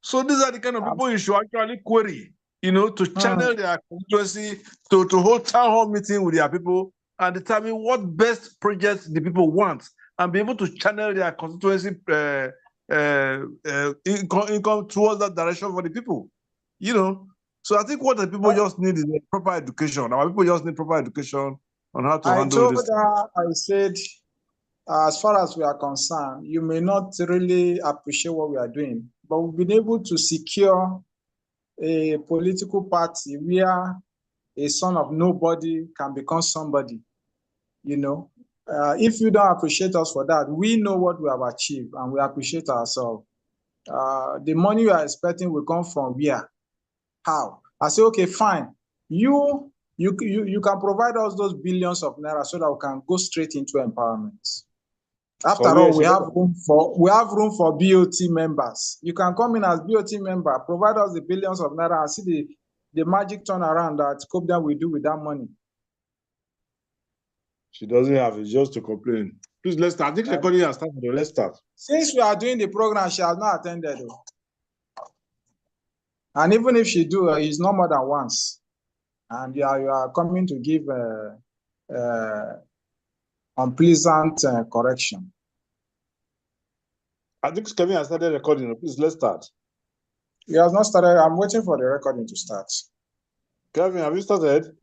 So these are the kind of people you should actually query, to channel their constituency, to hold town hall meeting with their people and determine what best projects the people want and be able to channel their constituency income towards that direction for the people. So I think what the people just need is a proper education. Our people just need proper education on how to handle this. I said, as far as we are concerned, you may not really appreciate what we are doing, but we've been able to secure a political party where a son of nobody can become somebody. If you don't appreciate us for that, we know what we have achieved and we appreciate ourselves. The money you are expecting will come from where? How? I say, okay, fine. You can provide us those billions of naira so that we can go straight into empowerment. After all, we have room for BOT members. You can come in as BOT member, provide us the billions of naira and see the magic turnaround that COPDEM will do with that money. She doesn't have it, just to complain. Please, let's start. I think recording has started. Let's start. Since we are doing the program, she has not attended. And even if she do, it's not more than once. And you are coming to give unpleasant correction. I think Kevin has started recording. Please, let's start. He has not started. I'm waiting for the recording to start. Kevin, have you started?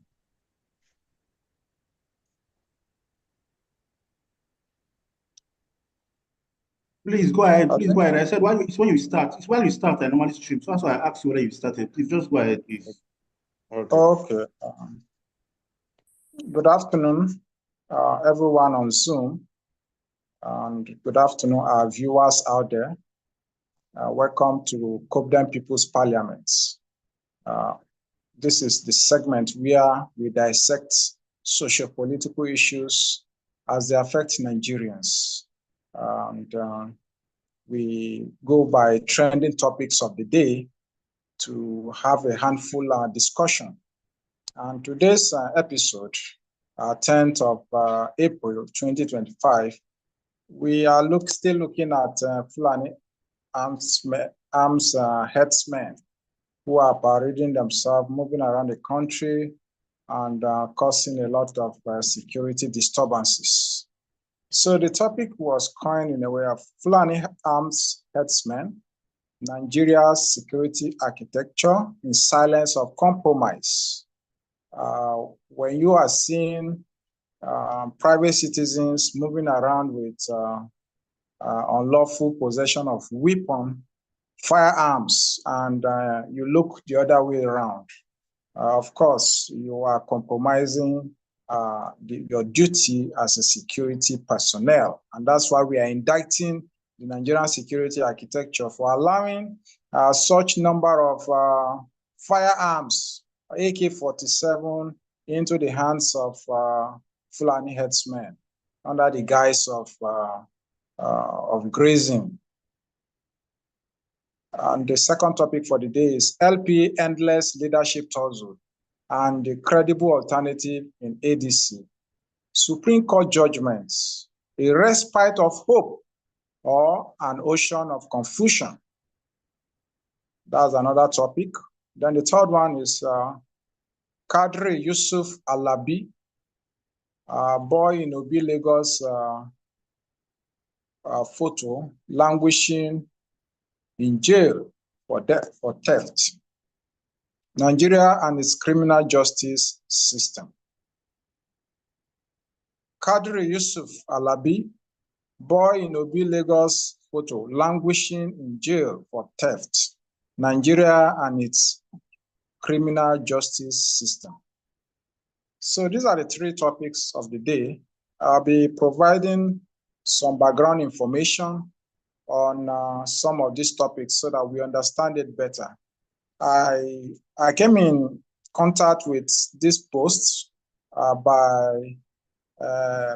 Please go ahead. Please go ahead. I said it's when you start. It's when you start. I normally stream. So that's why I asked you whether you started. Please just go ahead, please. Okay. Good afternoon, everyone on Zoom, and good afternoon, our viewers out there. Welcome to COPDEM People's Parliament. This is the segment where we dissect socio-political issues as they affect Nigerians. And we go by trending topics of the day to have a handful discussion. And today's episode, 10th of April 2025, we are still looking at Fulani herdsmen who are parading themselves, moving around the country and causing a lot of security disturbances. So the topic was coined in a way of Fulani arms herdsmen, Nigeria's security architecture in silence of compromise. When you are seeing private citizens moving around with unlawful possession of firearms, and you look the other way around, of course, you are compromising your duty as a security personnel. And that's why we are indicting the Nigerian security architecture for allowing such number of firearms, AK-47, into the hands of Fulani herdsmen under the guise of grazing. And the second topic for the day is LP endless leadership tussle and the credible alternative in ADC. Supreme Court judgments, a respite of hope or an ocean of confusion. That's another topic. Then the third one is Quadri Yusuf Alabi, boy in Obi Lagos Photo, languishing in jail for theft. Nigeria and its criminal justice system. Quadri Yusuf Alabi, boy in Obi Lagos Photo, languishing in jail for theft. Nigeria and its criminal justice system. So these are the three topics of the day. I'll be providing some background information on some of these topics so that we understand it better. I came in contact with this post by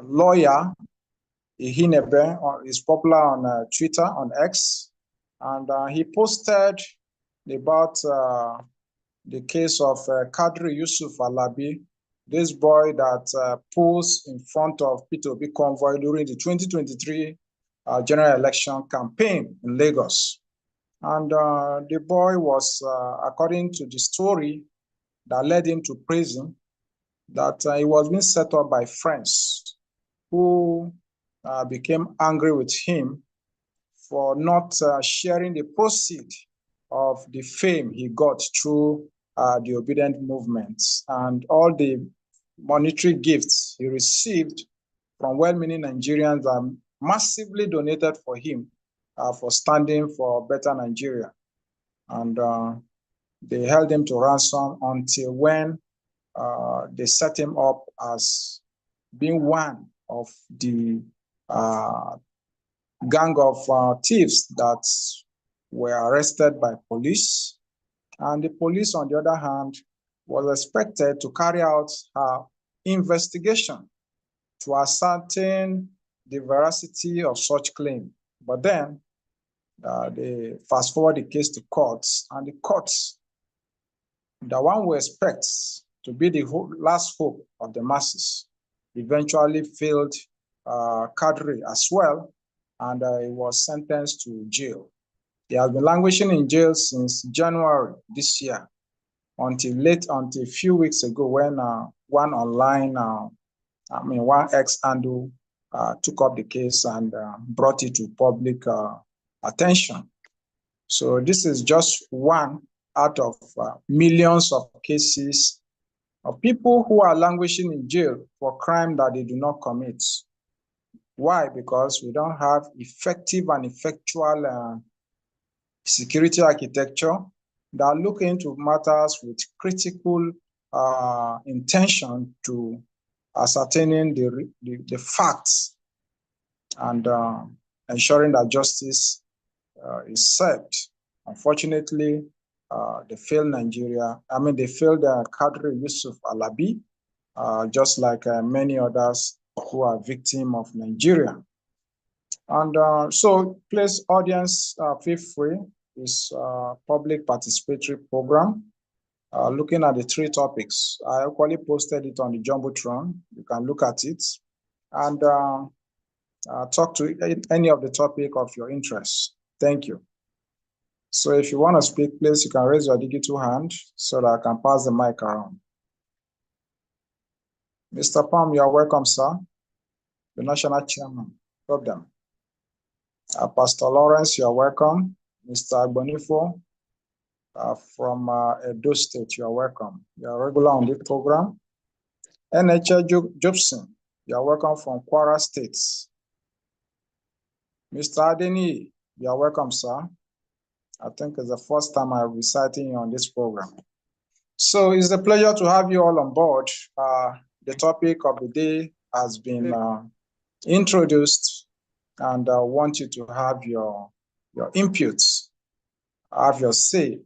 lawyer Ihinebe. Is popular on Twitter, on X, and he posted about the case of Quadri Yusuf Alabi, this boy that posed in front of P2B convoy during the 2023 general election campaign in Lagos. And the boy was, according to the story that led him to prison, that he was being set up by friends who became angry with him for not sharing the proceed of the fame he got through the obedient movements and all the monetary gifts he received from well-meaning Nigerians that massively donated for him for standing for better Nigeria. And they held him to ransom until when they set him up as being one of the gang of thieves that were arrested by police. And the police, on the other hand, was expected to carry out an investigation to ascertain the veracity of such claim. But then they fast forward the case to courts, and the courts, the one we expect to be the last hope of the masses, eventually failed Quadri as well, and he was sentenced to jail. He has been languishing in jail since January this year, until a few weeks ago when one online, one ex-handle took up the case and brought it to public attention. So this is just one out of millions of cases of people who are languishing in jail for crime that they do not commit. Why? Because we don't have effective and effectual security architecture that look into matters with critical intention to ascertaining the facts and ensuring that justice is served. Unfortunately, they failed Nigeria. They failed Quadri Yusuf Alabi, just like many others who are victims of Nigeria. And so, please, audience, feel free. It's a public participatory program looking at the 3 topics. I equally posted it on the Jumbotron. You can look at it and talk to any of the topic of your interest. Thank you. So if you want to speak, please, you can raise your digital hand so that I can pass the mic around. Mr. Palm, you are welcome, sir. The National Chairman. COPDEM. Pastor Lawrence, you are welcome. Mr. Agbonifo from Edo State, you are welcome. You are regular on the program. NHL Jobson, you are welcome from Kwara State. Mr. Adeni, you are welcome, sir. I think it's the first time I'll be citing you on this program. So it's a pleasure to have you all on board. The topic of the day has been introduced, and I want you to have your inputs, have your say.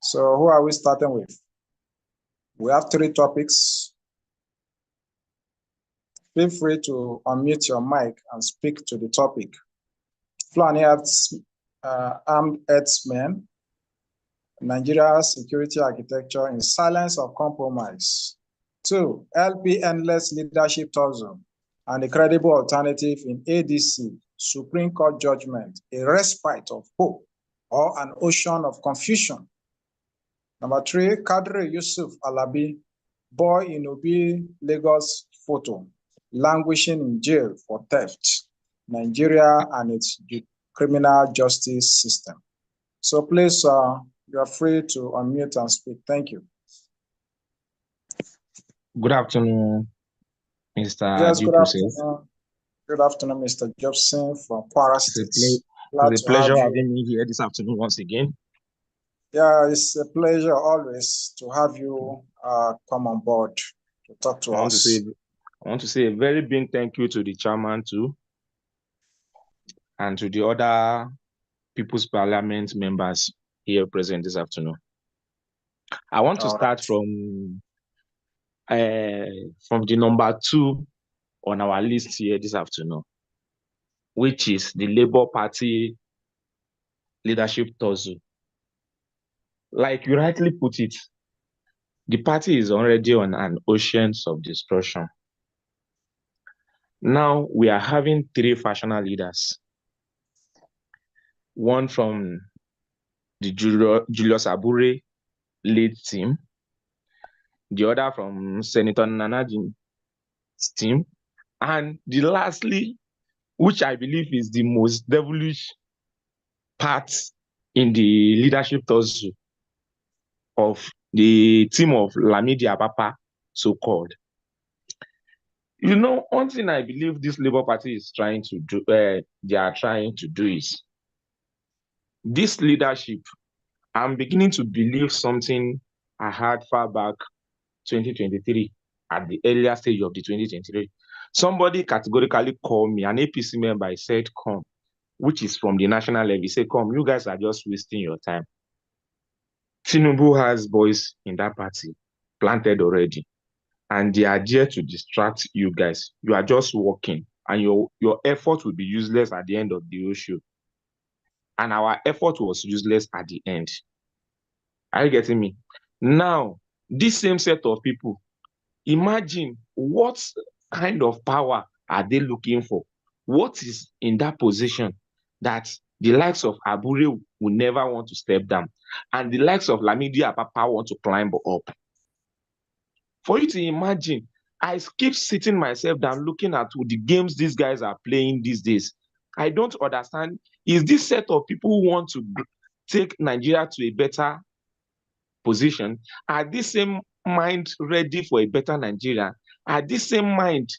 So who are we starting with? We have 3 topics. Feel free to unmute your mic and speak to the topic. Fulani armed herdsmen, Nigeria's security architecture in silence of compromise. 2, LP endless leadership tussle and a credible alternative in ADC, Supreme Court judgment, a respite of hope or an ocean of confusion. Number 3, Quadri Yusuf Alabi, boy in Obi Lagos Photo, languishing in jail for theft, Nigeria and its criminal justice system. So please, you are free to unmute and speak. Thank you. Good afternoon, Mr. Yes, good Joseph. afternoon. Good afternoon, Mr. Jobson from Kwara State. It's a pleasure having me here this afternoon once again. Yeah, it's a pleasure always to have you come on board to talk to us. I want to say a very big thank you to the chairman too, and to the other People's Parliament members here present this afternoon. I want to start from the number 2 on our list here this afternoon, which is the Labour Party leadership tussle. Like you rightly put it, the party is already on an ocean of destruction. Now we are having 3 factional leaders. One from the Julius Abure lead team, the other from Senator Nanaji's team, and the lastly, which I believe is the most devilish part in the leadership tussle of the team of Lamidi Abapa, so-called. You know, one thing I believe this Labour Party is trying to do, they are trying to do is this leadership. I'm beginning to believe something I heard far back 2023 at the earlier stage of the 2023. Somebody categorically called me, an APC member, I said, come, which is from the national level. He said, come, you guys are just wasting your time. Tinubu has boys in that party planted already, and they are there to distract you guys. You are just working, and your effort will be useless at the end of the whole show. And our effort was useless at the end. Are you getting me? Now, this same set of people, imagine what kind of power are they looking for? What is in that position that the likes of Abure will never want to step down, and the likes of Lamidi Apapa want to climb up? For you to imagine, I keep sitting myself down looking at the games these guys are playing these days. I don't understand. Is this set of people who want to take Nigeria to a better position? Are this same mind ready for a better Nigeria? Are this same mind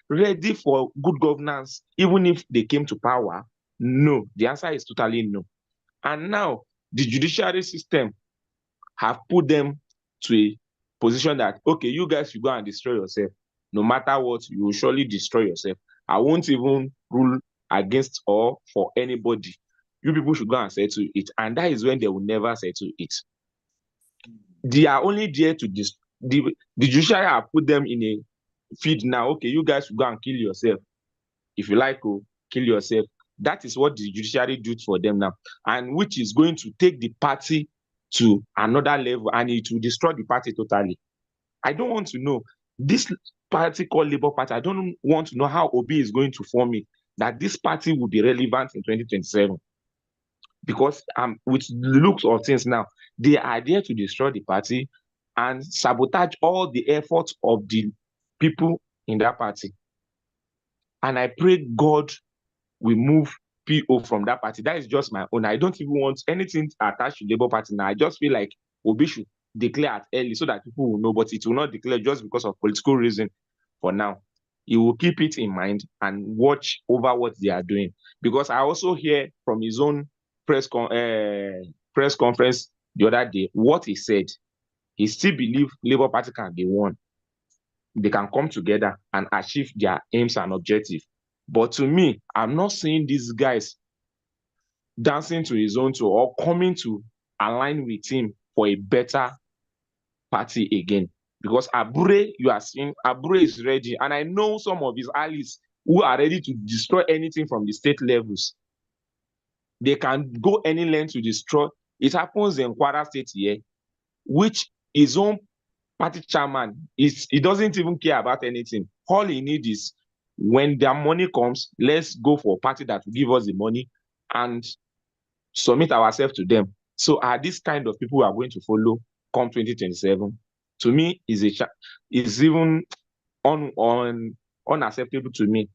ready for good governance, even if they came to power? No. The answer is totally no. And now the judiciary system have put them to a position that, okay, you guys should go and destroy yourself. No matter what, you will surely destroy yourself. I won't even rule against or for anybody. You people should go and settle it. And that is when they will never settle it. They are only there to the judiciary have put them in a feed now. Okay, you guys should go and kill yourself. If you like to kill yourself. That is what the judiciary do for them now, and which is going to take the party to another level, and it will destroy the party totally. I don't want to know this party called Labour Party. I don't want to know how Obi is going to form it, that this party will be relevant in 2027. Because with the looks of things now, they are there to destroy the party and sabotage all the efforts of the people in that party. And I pray God will move PO from that party. That is just my own. I don't even want anything attached to Labour Party now. I just feel like Obi should declare it early so that people will know, but it will not declare just because of political reason for now. He will keep it in mind and watch over what they are doing. Because I also hear from his own press conference the other day what he said. He still believes Labour Party can be won. They can come together and achieve their aims and objectives. But to me, I'm not seeing these guys dancing to his own tune or coming to align with him for a better party again. Because Abure, you are seeing, Abure is ready. And I know some of his allies who are ready to destroy anything from the state levels. They can go any length to destroy. It happens in Kwara State here, which his own party chairman, he doesn't even care about anything. All he needs is, when their money comes, let's go for a party that will give us the money and submit ourselves to them. So are these kind of people who are going to follow come 2027? To me, is even unacceptable to me.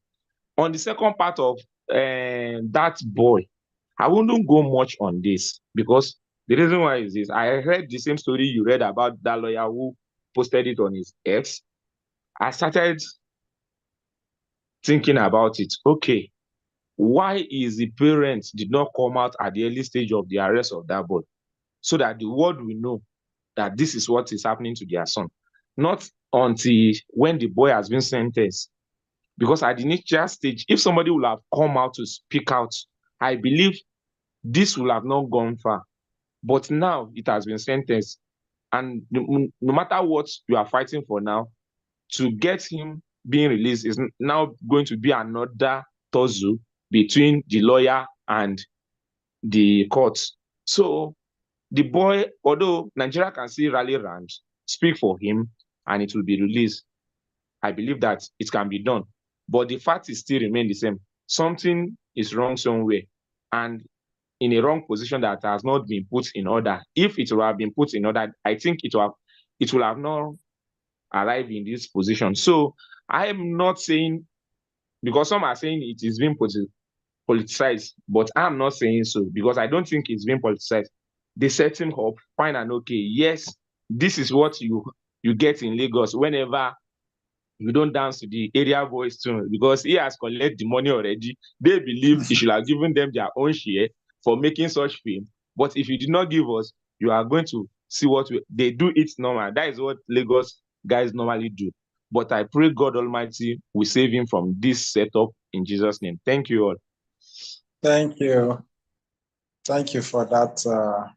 On the second part of that boy, I wouldn't go much on this, because the reason why is this. I heard the same story you read about that lawyer who posted it on his X. I started thinking about it. Okay, why is the parents did not come out at the early stage of the arrest of that boy, so that the world will know that this is what is happening to their son, not until when the boy has been sentenced? Because at the initial stage, if somebody will have come out to speak out, I believe this will have not gone far. But now it has been sentenced, and no matter what you are fighting for now, to get him being released is now going to be another tussle between the lawyer and the courts. So the boy, although Nigeria can still rally around, speak for him, and it will be released, I believe that it can be done. But the fact is still remain the same. Something is wrong somewhere. And in a wrong position that has not been put in order. If it will have been put in order, I think it will have not arrived in this position. So I am not saying, because some are saying it is being politicized, but I'm not saying so, because I don't think it's being politicized. They set him up, fine and okay. Yes, this is what you get in Lagos whenever you don't dance to the area boys too, because he has collected the money already. They believe he should have given them their own share for making such film. But if you did not give us, you are going to see what they do. It's normal. That is what Lagos guys normally do. But I pray God Almighty will save him from this setup in Jesus' name. Thank you all. Thank you. Thank you for that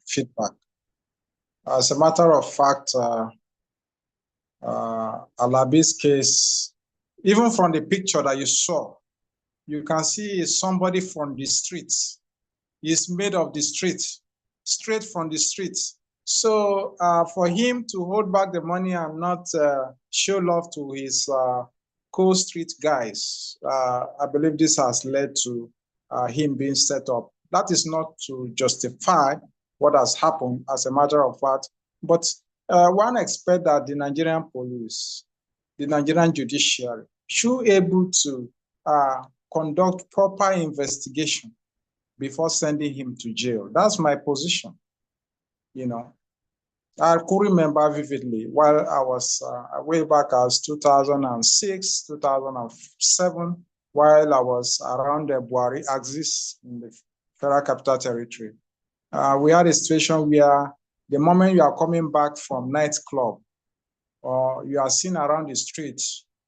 feedback. As a matter of fact, Alabi's case, even from the picture that you saw, you can see somebody from the streets. He's made of the street, straight from the streets. So for him to hold back the money and not show love to his co-street guys, I believe this has led to him being set up. That is not to justify what has happened, as a matter of fact, but one expects that the Nigerian police, the Nigerian judiciary, should be able to conduct proper investigation before sending him to jail. That's my position. You know, I could remember vividly while I was way back as 2006, 2007, while I was around the Buhari axis in the Federal Capital Territory. We had a situation where the moment you are coming back from nightclub, or you are seen around the street,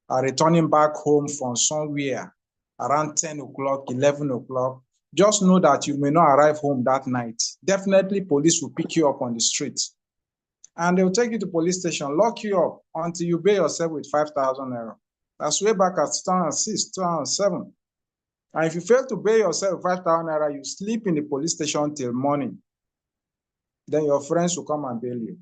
returning back home from somewhere around 10 o'clock, 11 o'clock, just know that you may not arrive home that night. Definitely, police will pick you up on the street. And they'll take you to police station, lock you up until you pay yourself with 5,000 naira. That's way back at 2006, 2007. And if you fail to pay yourself 5,000 naira, you sleep in the police station till morning. Then your friends will come and bail you.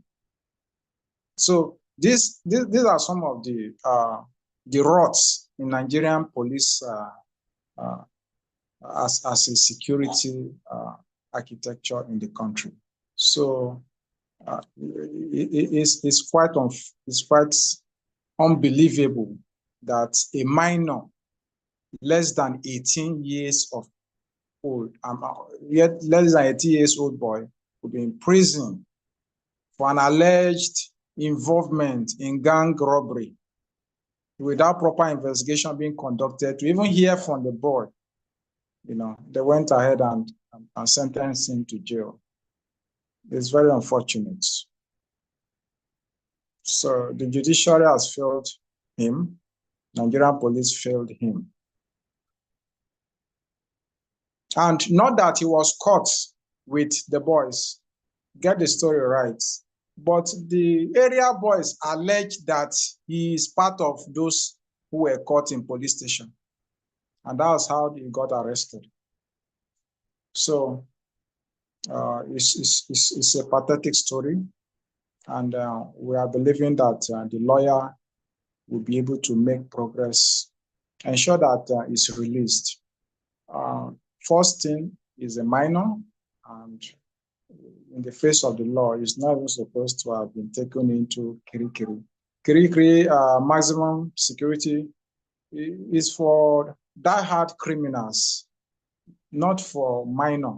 So these are some of the rots in Nigerian police as a security architecture in the country. So it's quite unbelievable that a minor less than 18 years of old, yet less than 18 years old boy will be in prison for an alleged involvement in gang robbery without proper investigation being conducted to even hear from the boy. You know, they went ahead and sentenced him to jail. It's very unfortunate. So the judiciary has failed him. Nigerian police failed him. And not that he was caught with the boys, get the story right, but the area boys allege that he is part of those who were caught in police station. And that was how he got arrested. So it's a pathetic story. And we are believing that the lawyer will be able to make progress, ensure that it's released. First thing is a minor, and in the face of the law, is not even supposed to have been taken into Kirikiri. Kirikiri maximum security is for die-hard criminals, not for minor.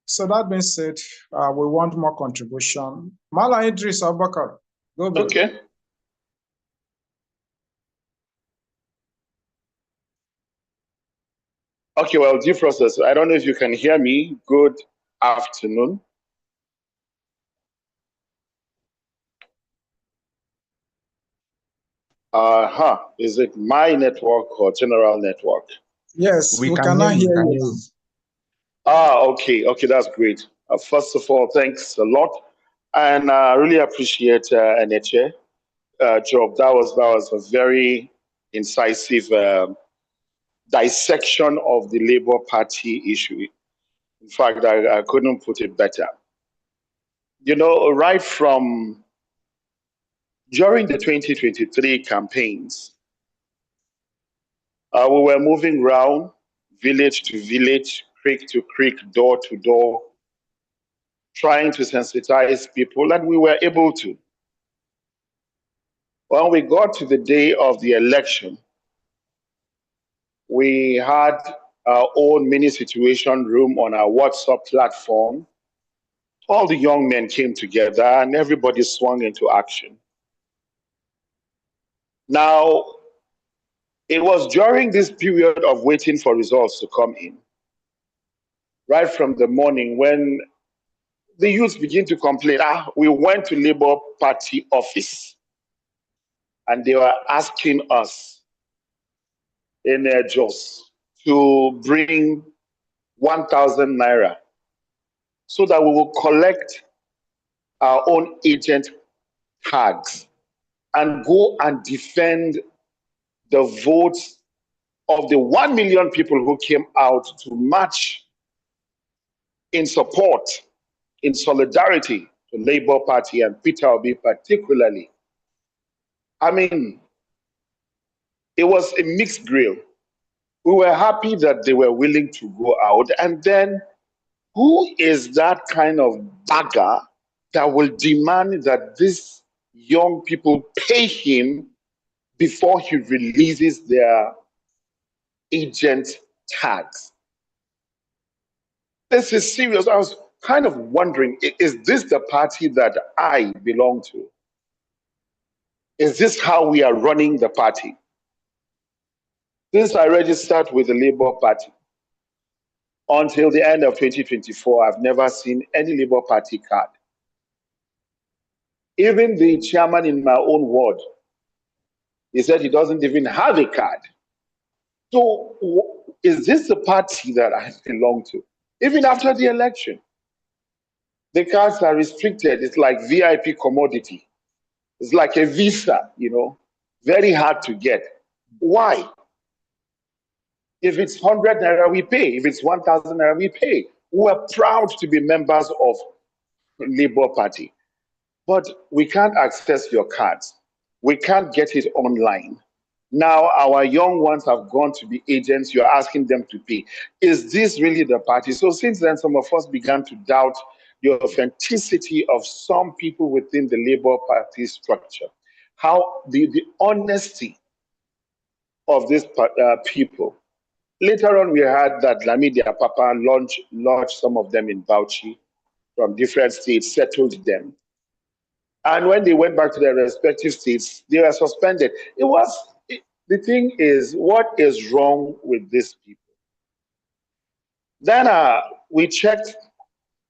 So that being said, we want more contribution. Mala Idris Abubakar, go ahead. Okay. Okay, well, due process. I don't know if you can hear me. Good afternoon. Is it my network or general network? Yes, we cannot hear you. Okay, that's great. First of all, thanks a lot, and I really appreciate Eneche job. That was a very incisive dissection of the Labour Party issue. In fact, I couldn't put it better. You know, right from during the 2023 campaigns, we were moving around village to village, creek to creek, door to door, trying to sensitize people, and we were able to. When we got to the day of the election, we had our own mini situation room on our WhatsApp platform. All the young men came together and everybody swung into action. Now, it was during this period of waiting for results to come in, right from the morning, when the youth begin to complain, we went to Labour Party office and they were asking us in their jaws to bring 1,000 naira so that we will collect our own agent tags and go and defend the votes of the 1 million people who came out to march in support, in solidarity to Labour Party and Peter Obi particularly. I mean, it was a mixed grill. We were happy that they were willing to go out. And then who is that kind of bagger that will demand that these young people pay him before he releases their agent tags? This is serious. I was kind of wondering, is this the party that I belong to? Is this how we are running the party? Since I registered with the Labour Party, until the end of 2024, I've never seen any Labour Party card. Even the chairman in my own ward, he said he doesn't even have a card. So is this the party that I belong to? Even after the election, the cards are restricted. It's like VIP commodity. It's like a visa, very hard to get. Why? If it's 100 naira, we pay. If it's 1,000 naira, we pay. We're proud to be members of Labour Party. But we can't access your cards. We can't get it online. Now our young ones have gone to be agents. You're asking them to pay. Is this really the party? So since then, some of us began to doubt the authenticity of some people within the Labour Party structure. How the honesty of these people. Later on, we heard that Lamidi Papa launched some of them in Bauchi from different states, settled them. And when they went back to their respective states, they were suspended. The thing is, what is wrong with these people? Then we checked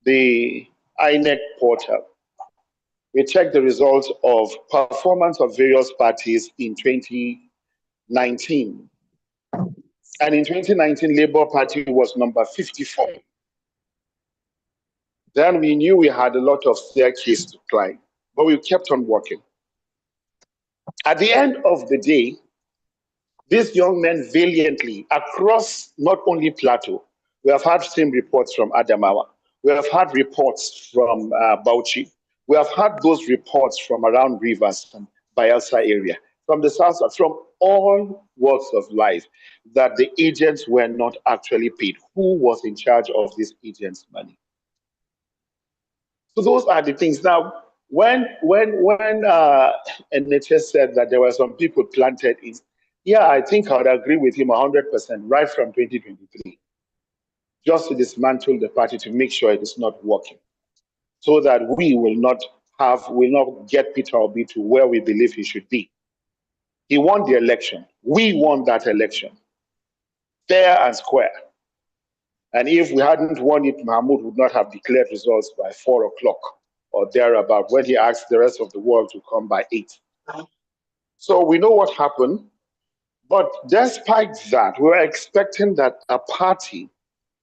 the INEC portal. We checked the results of performance of various parties in 2019. And in 2019, Labour Party was number 54. Then we knew we had a lot of staircase to climb, but we kept on working. At the end of the day, these young men valiantly across not only Plateau, we have had same reports from Adamawa, we have had reports from Bauchi, we have had those reports from around Rivers and Bayelsa area, from the south, from all walks of life, that the agents were not actually paid. Who was in charge of these agents' money? So those are the things. Now, when NHS said that there were some people planted in, yeah, I think I would agree with him 100% right from 2023, just to dismantle the party to make sure it is not working, so that we will not get Peter Obi to where we believe he should be. He won the election. We won that election, fair and square. And if we hadn't won it, Mahmoud would not have declared results by 4 o'clock or thereabout, when he asked the rest of the world to come by 8. So we know what happened. But despite that, we were expecting that a party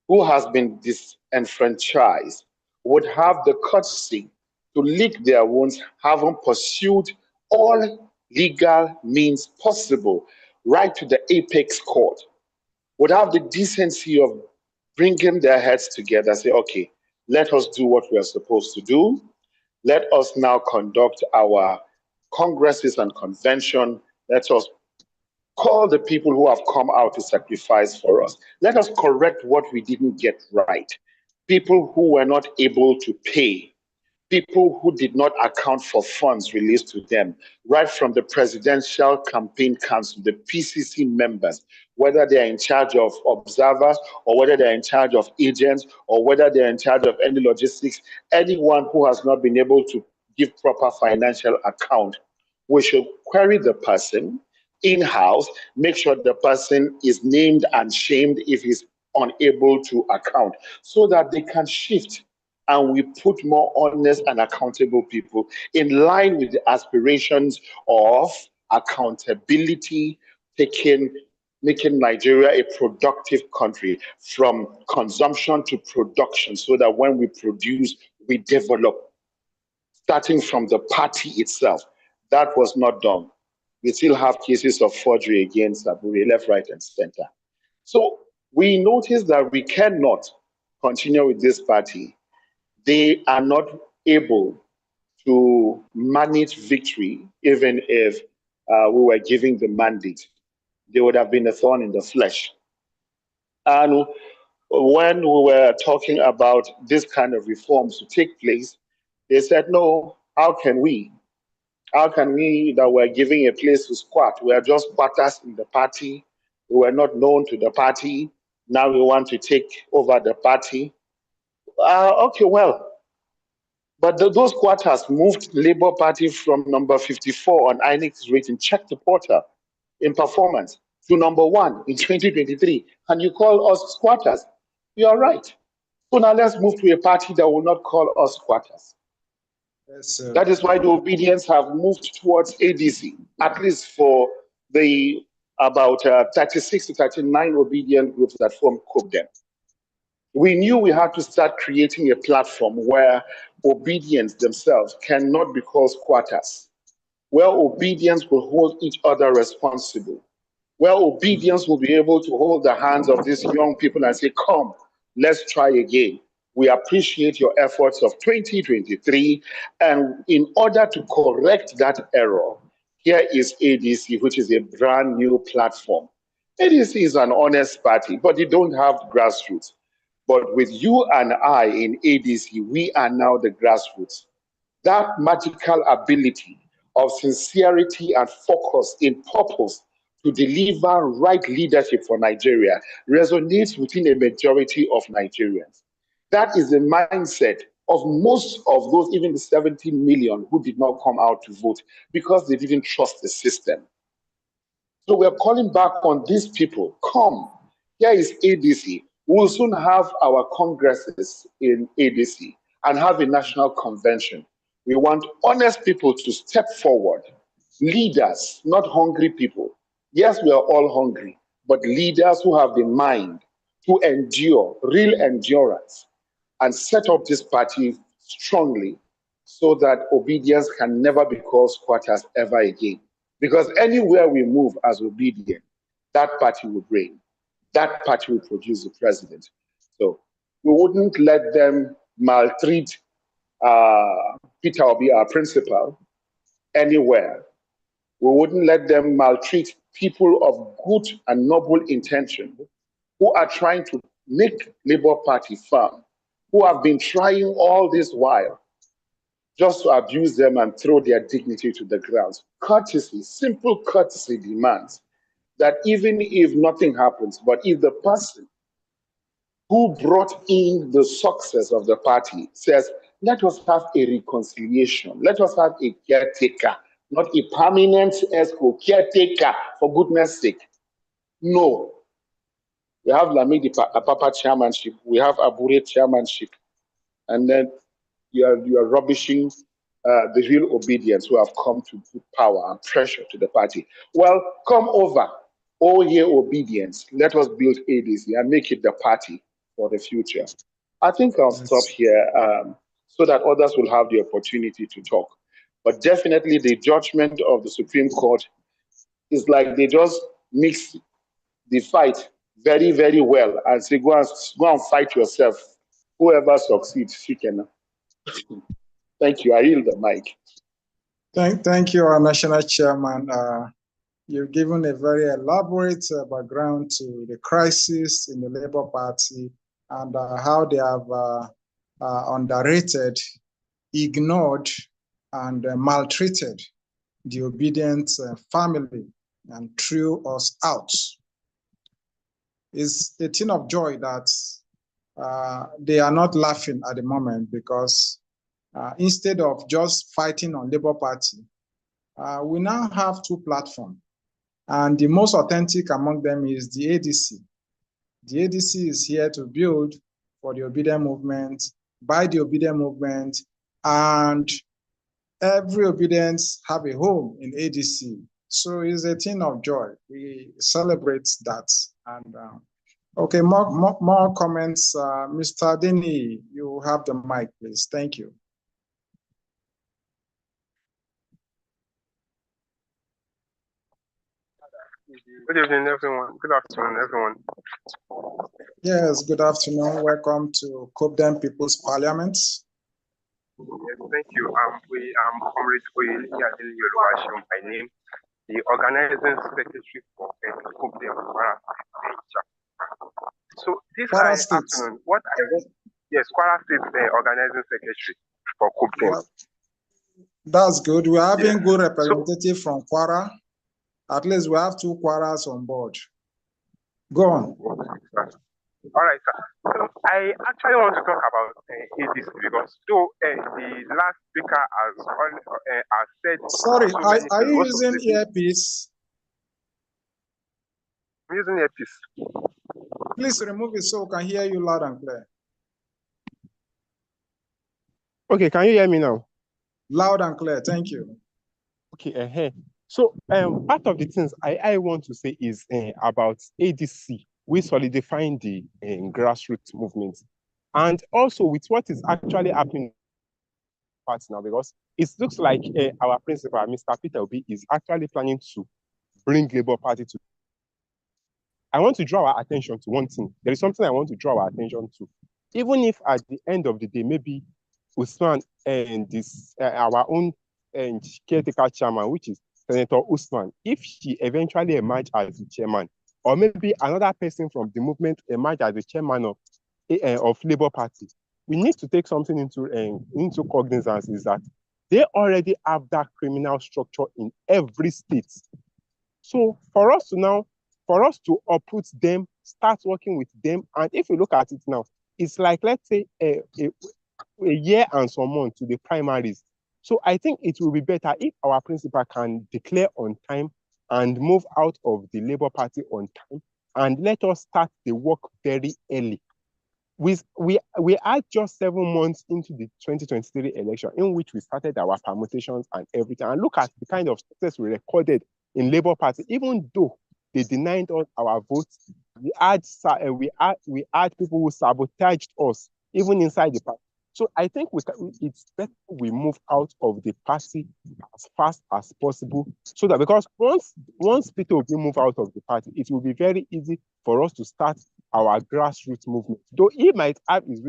who has been disenfranchised would have the courtesy to lick their wounds, having pursued all legal means possible, right to the apex court, would have the decency of bringing their heads together, say, okay, let us do what we are supposed to do. Let us now conduct our congresses and convention. Let us Call the people who have come out to sacrifice for us. Let us correct what we didn't get right. People who were not able to pay, people who did not account for funds released to them, right from the Presidential Campaign Council, the PCC members, whether they're in charge of observers or whether they're in charge of agents or whether they're in charge of any logistics, anyone who has not been able to give proper financial account, we should query the person in-house, make sure the person is named and shamed if he's unable to account, so that they can shift and we put more honest and accountable people in line with the aspirations of accountability, making Nigeria a productive country from consumption to production, so that when we produce, we develop, starting from the party itself. That was not done. We still have cases of forgery against Aburi, left, right, and center. So we noticed that we cannot continue with this party. They are not able to manage victory, even if we were giving the mandate. They would have been a thorn in the flesh. And when we were talking about this kind of reforms to take place, they said, no, how can we? How can we, that we're giving a place to squat? We are just squatters in the party. We were not known to the party. Now we want to take over the party. Okay, well, but those squatters moved Labour Party from number 54 on INEC's rating, check the portal, in performance, to number 1 in 2023. And you call us squatters? You are right. So now let's move to a party that will not call us squatters. Yes, that is why the obedience have moved towards ADC, at least for the about 36 to 39 obedient groups that form COPDEM. We knew we had to start creating a platform where obedience themselves cannot be called squatters, where obedience will hold each other responsible, where obedience will be able to hold the hands of these young people and say, come, let's try again. We appreciate your efforts of 2023. And in order to correct that error, here is ADC, which is a brand new platform. ADC is an honest party, but they don't have grassroots. But with you and I in ADC, we are now the grassroots. That magical ability of sincerity and focus in purpose to deliver right leadership for Nigeria resonates within a majority of Nigerians. That is the mindset of most of those, even the 17 million who did not come out to vote because they didn't trust the system. So we're calling back on these people. Come, here is ADC. We'll soon have our congresses in ADC and have a national convention. We want honest people to step forward, leaders, not hungry people. Yes, we are all hungry, but leaders who have the mind to endure, real endurance, and set up this party strongly so that obedience can never be called squatters ever again. Because anywhere we move as obedient, that party will reign. That party will produce the president. So we wouldn't let them maltreat Peter Obi, our principal, anywhere. We wouldn't let them maltreat people of good and noble intention who are trying to make Labour Party firm, who have been trying all this while just to abuse them and throw their dignity to the ground. Courtesy, simple courtesy demands that even if nothing happens, but if the person who brought in the success of the party says, let us have a reconciliation, let us have a caretaker, not a permanent ESCO, caretaker, for goodness sake. No. We have Lamidi Apapa chairmanship, we have Abure chairmanship, and then you are rubbishing the real obedience who have come to put power and pressure to the party. Well, come over, all year obedience. Let us build ADC and make it the party for the future. I think I'll stop here so that others will have the opportunity to talk. But definitely the judgment of the Supreme Court is like they just mix the fight very, very well and say, go and fight yourself. Whoever succeeds, she can. Thank you. I yield the mic. Thank you, our national chairman. You've given a very elaborate background to the crisis in the Labour Party and how they have underrated, ignored, and maltreated the obedient family and threw us out. It's a thing of joy that they are not laughing at the moment, because instead of just fighting on Labour Party, we now have two platforms. And the most authentic among them is the ADC. The ADC is here to build for the obedient movement, by the obedient movement, and every obedience have a home in ADC. So it's a thing of joy. We celebrate that. And okay, more comments. Mr. Dini, you have the mic, please. Thank you. Good evening, everyone. Good afternoon, everyone. Yes, good afternoon. Welcome to COPDEM People's Parliament. Yes, thank you. Comrade Obi Lagos Photo by name, the organizing secretary for COPDEM. So this afternoon, yes, Kwara State organizing secretary for COPDEM. That's good. We're having good representative from Kwara. At least we have 2 Kwaras on board. Go on. All right, sir. So I actually want to talk about ADC, because though the last speaker has said... Sorry, are you using earpiece? I'm using earpiece. Please remove it so we can hear you loud and clear. Okay, can you hear me now? Loud and clear, thank you. Okay, So part of the things I want to say is about ADC. We solidifying the grassroots movement, and also with what is actually happening now, because it looks like our principal, Mr. Peter Obi, is actually planning to bring Labour Party to. I want to draw our attention to one thing. There is something I want to draw our attention to. Even if at the end of the day, maybe Usman and this our own caretaker chairman, which is Senator Usman, if she eventually emerges as the chairman, or maybe another person from the movement emerges as the chairman of Labour Party, we need to take something into cognizance, is that they already have that criminal structure in every state. So for us to uproot them, start working with them, and if you look at it now, it's like, let's say, a year and some months to the primaries. So I think it will be better if our principal can declare on time and move out of the Labour Party on time, and let us start the work very early. We are just 7 months into the 2023 election, in which we started our permutations and everything. And look at the kind of success we recorded in Labour Party. Even though they denied us our votes, we had people who sabotaged us, even inside the party. So I think it's better we move out of the party as fast as possible, so that, because once Peter will move out of the party, it will be very easy for us to start our grassroots movement. Though he might have his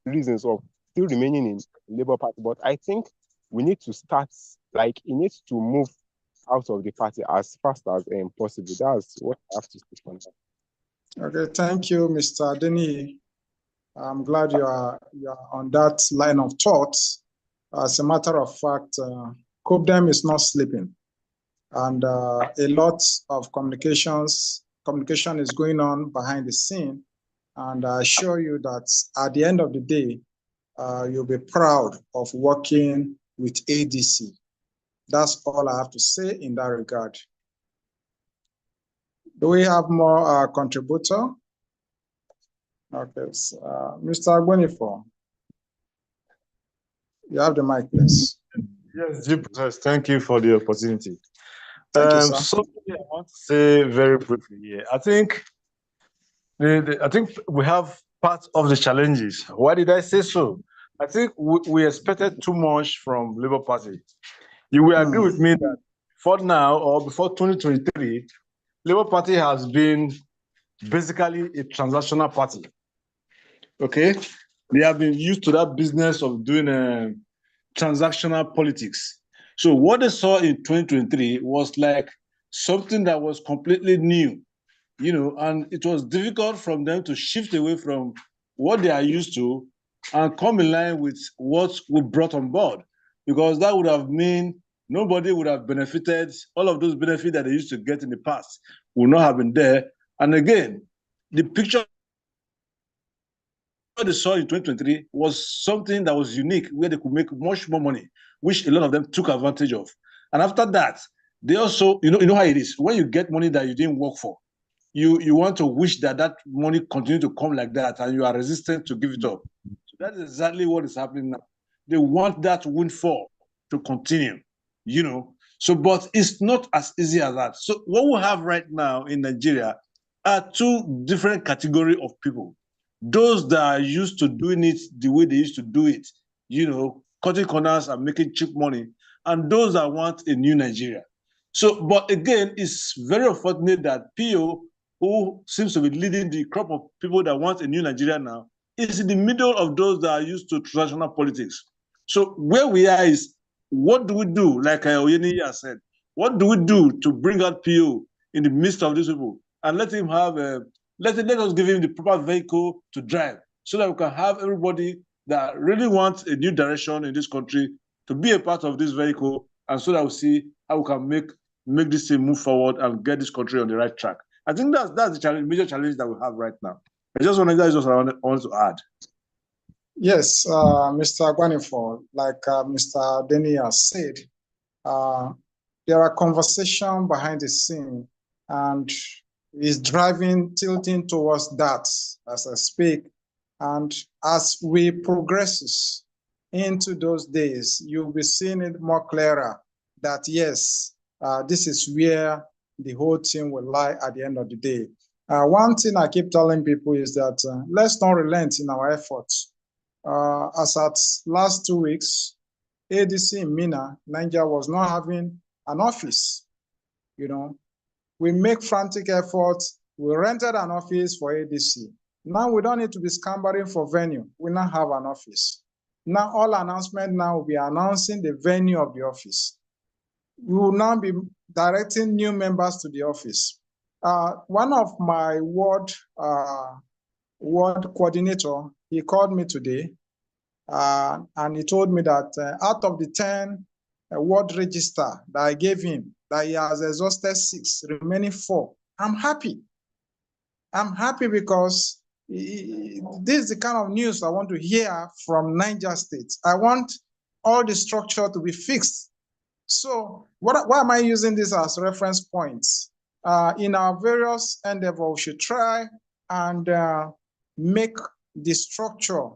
reasons of still remaining in the Labour Party, but I think we need to start, like, he needs to move out of the party as fast as possible. That's what I have to speak on that. Okay, thank you, Mr. Deni. I'm glad you are on that line of thought. As a matter of fact, COPDEM is not sleeping, and a lot of communication is going on behind the scene. And I assure you that at the end of the day, you'll be proud of working with ADC. That's all I have to say in that regard. Do we have more contributor? Okay, Mr. Agbonifo, you have the mic, please. Yes, thank you for the opportunity. Thank you, sir. Something I want to say very briefly here. I think we have part of the challenges. Why did I say so? I think we expected too much from Labour Party. You will agree with me that for now, or before 2023, Labour Party has been basically a transactional party. Okay, they have been used to that business of doing transactional politics. So what they saw in 2023 was like something that was completely new, and it was difficult from them to shift away from what they are used to and come in line with what we brought on board, because that would have meant nobody would have benefited. All of those benefits that they used to get in the past would not have been there. And again, the picture they saw in 2023 was something that was unique, where they could make much more money, which a lot of them took advantage of. And after that, they also, you know how it is. When you get money that you didn't work for, you want to wish that that money continue to come like that, and you are resistant to give it up. So that is exactly what is happening now. They want that windfall to continue, So, but it's not as easy as that. So what we have right now in Nigeria are two different categories of people. Those that are used to doing it the way they used to do it, cutting corners and making cheap money, and those that want a new Nigeria. So, but again, it's very unfortunate that PO, who seems to be leading the crop of people that want a new Nigeria now, is in the middle of those that are used to traditional politics. So where we are is, what do we do? Like Oyeni has said, what do we do to bring out PO in the midst of these people and let him have let us give him the proper vehicle to drive, so that we can have everybody that really wants a new direction in this country to be a part of this vehicle, and so that we see how we can make this thing move forward and get this country on the right track. I think that's the challenge, major challenge that we have right now. I just want to add. Yes, Mr. Agbanifo, like Mr. Denny has said, there are conversations behind the scene, and is tilting towards that as I speak. And as we progresses into those days, you'll be seeing it more clearer that yes, this is where the whole thing will lie at the end of the day. One thing I keep telling people is that let's not relent in our efforts. As at last 2 weeks, ADC in Mina, Nigeria was not having an office. We make frantic efforts. We rented an office for ADC. Now we don't need to be scampering for venue. We now have an office. Now all announcement now will be announcing the venue of the office. We will now be directing new members to the office. One of my ward coordinator, he called me today, and he told me that out of the 10 ward register that I gave him, that he has exhausted 6, remaining 4. I'm happy. I'm happy because this is the kind of news I want to hear from Niger State. I want all the structure to be fixed. So why am I using this as reference points? In our various endeavors, we should try and make the structure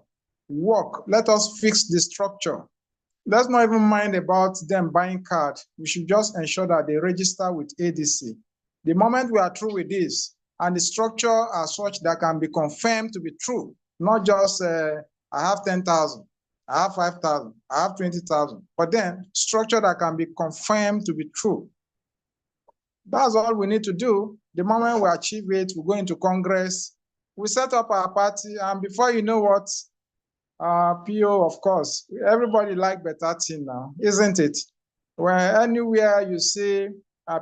work. Let us fix the structure. Let's not even mind about them buying cards. We should just ensure that they register with ADC. The moment we are through with this, and the structure are such that can be confirmed to be true, not just I have 10,000, I have 5,000, I have 20,000, but then structure that can be confirmed to be true. That's all we need to do. The moment we achieve it, we go into Congress, we set up our party, and before you know what, PO, of course, everybody like better thing now, isn't it? Where anywhere you see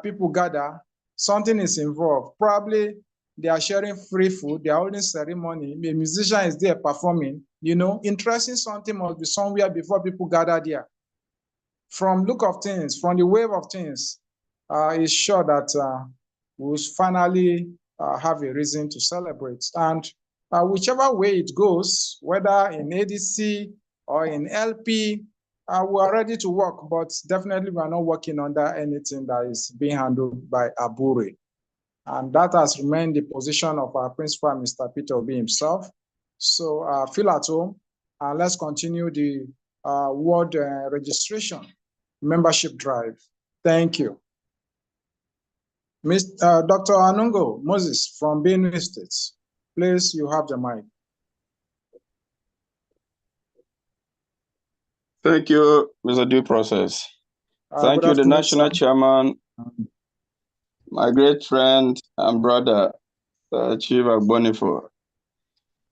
people gather, something is involved. Probably they are sharing free food, they are holding ceremony, the musician is there performing, interesting something must be somewhere before people gather there. From look of things, from the wave of things, it's sure that we'll finally have a reason to celebrate. And whichever way it goes, whether in ADC or in LP, we are ready to work, but definitely we are not working under anything that is being handled by Abure. And that has remained the position of our principal, Mr. Peter Obi himself. So feel at home, and let's continue the ward registration membership drive. Thank you. Dr. Anungo Moses from Benue State, please, you have the mic. Thank you, Mr. Due Process. Thank you, the National Chairman, my great friend and brother, Chief Agbonifo.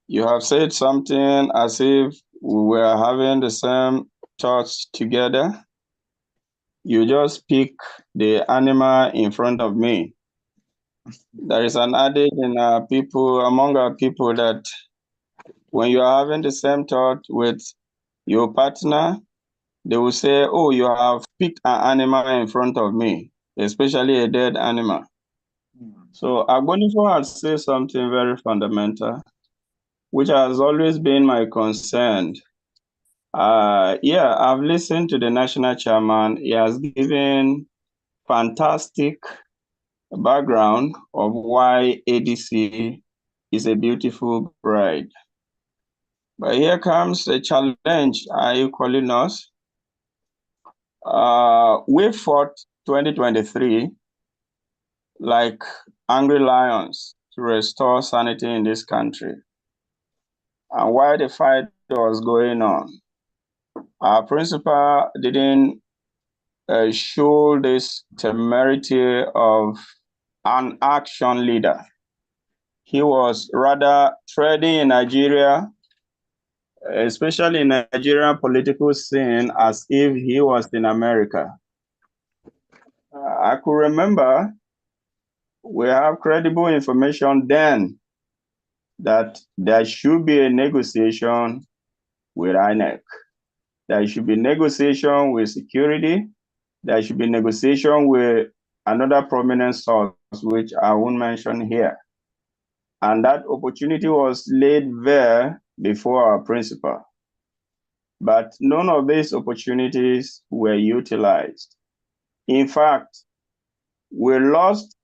You have said something as if we were having the same thoughts together. you just pick the animal in front of me. There is an adage in among our people that when you are having the same thought with your partner, they will say, oh, you have picked an animal in front of me, especially a dead animal. So Agbonifo has said something very fundamental, which has always been my concern. Yeah, I've listened to the national chairman. He has given fantastic background of why ADC is a beautiful bride. But here comes a challenge I equally know. We fought 2023 like angry lions to restore sanity in this country. And while the fight was going on, our principal didn't show this temerity of an action leader. He was rather treading in Nigeria, especially in Nigerian political scene, as if he was in America. I could remember we have credible information then that there should be a negotiation with INEC. There should be negotiation with security. There should be negotiation with another prominent source, which I won't mention here. And that opportunity was laid bare before our principal. But none of these opportunities were utilized. In fact, we lost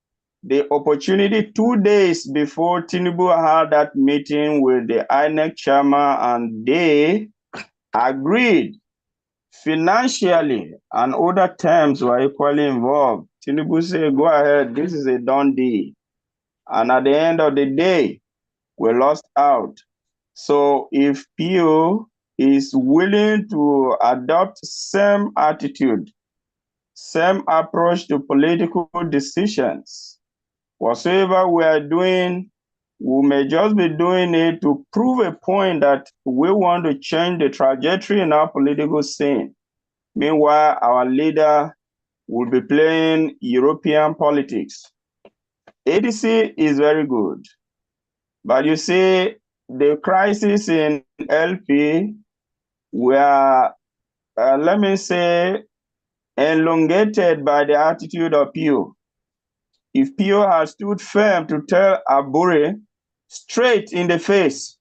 the opportunity 2 days before Tinubu had that meeting with the INEC chairman, and they agreed financially and other terms were equally involved. Tinubu said, go ahead, this is a done deal. And at the end of the day, we lost out. So if PO is willing to adopt same attitude, same approach to political decisions, whatsoever we are doing, we may just be doing it to prove a point that we want to change the trajectory in our political scene. Meanwhile, our leader will be playing European politics. ADC is very good, but you see, the crisis in LP were, let me say, elongated by the attitude of PO. If PO has stood firm to tell Abure straight in the face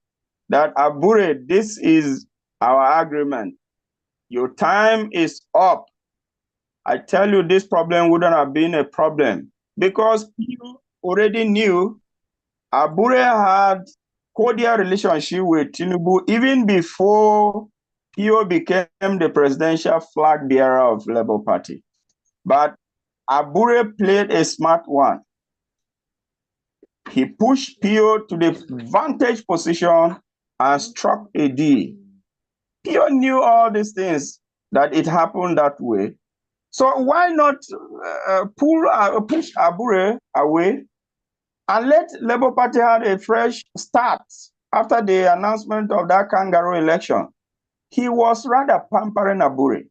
that Abure, this is our agreement, your time is up, I tell you, this problem wouldn't have been a problem, because PO already knew Abure had cordial relationship with Tinubu even before PO became the presidential flag bearer of Labour Party. But Abure played a smart one. He pushed PO to the vantage position and struck a deal. PO knew all these things, that it happened that way. So why not push Abure away and let Labour Party have a fresh start after the announcement of that kangaroo election? He was rather pampering Abure.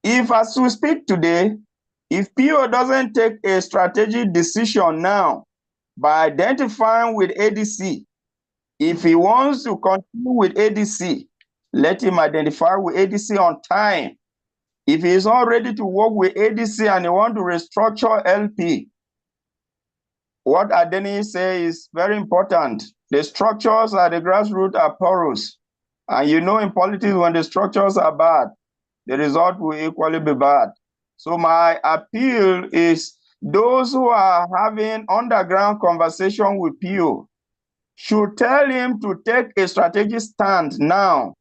If, as we speak today, if PO doesn't take a strategic decision now by identifying with ADC, if he wants to continue with ADC, let him identify with ADC on time. If he is not ready to work with ADC and he wants to restructure LP, what Adeni says is very important. The structures at the grassroots are porous. And you know, in politics, when the structures are bad, the result will equally be bad. So my appeal is those who are having underground conversation with PO should tell him to take a strategic stand now.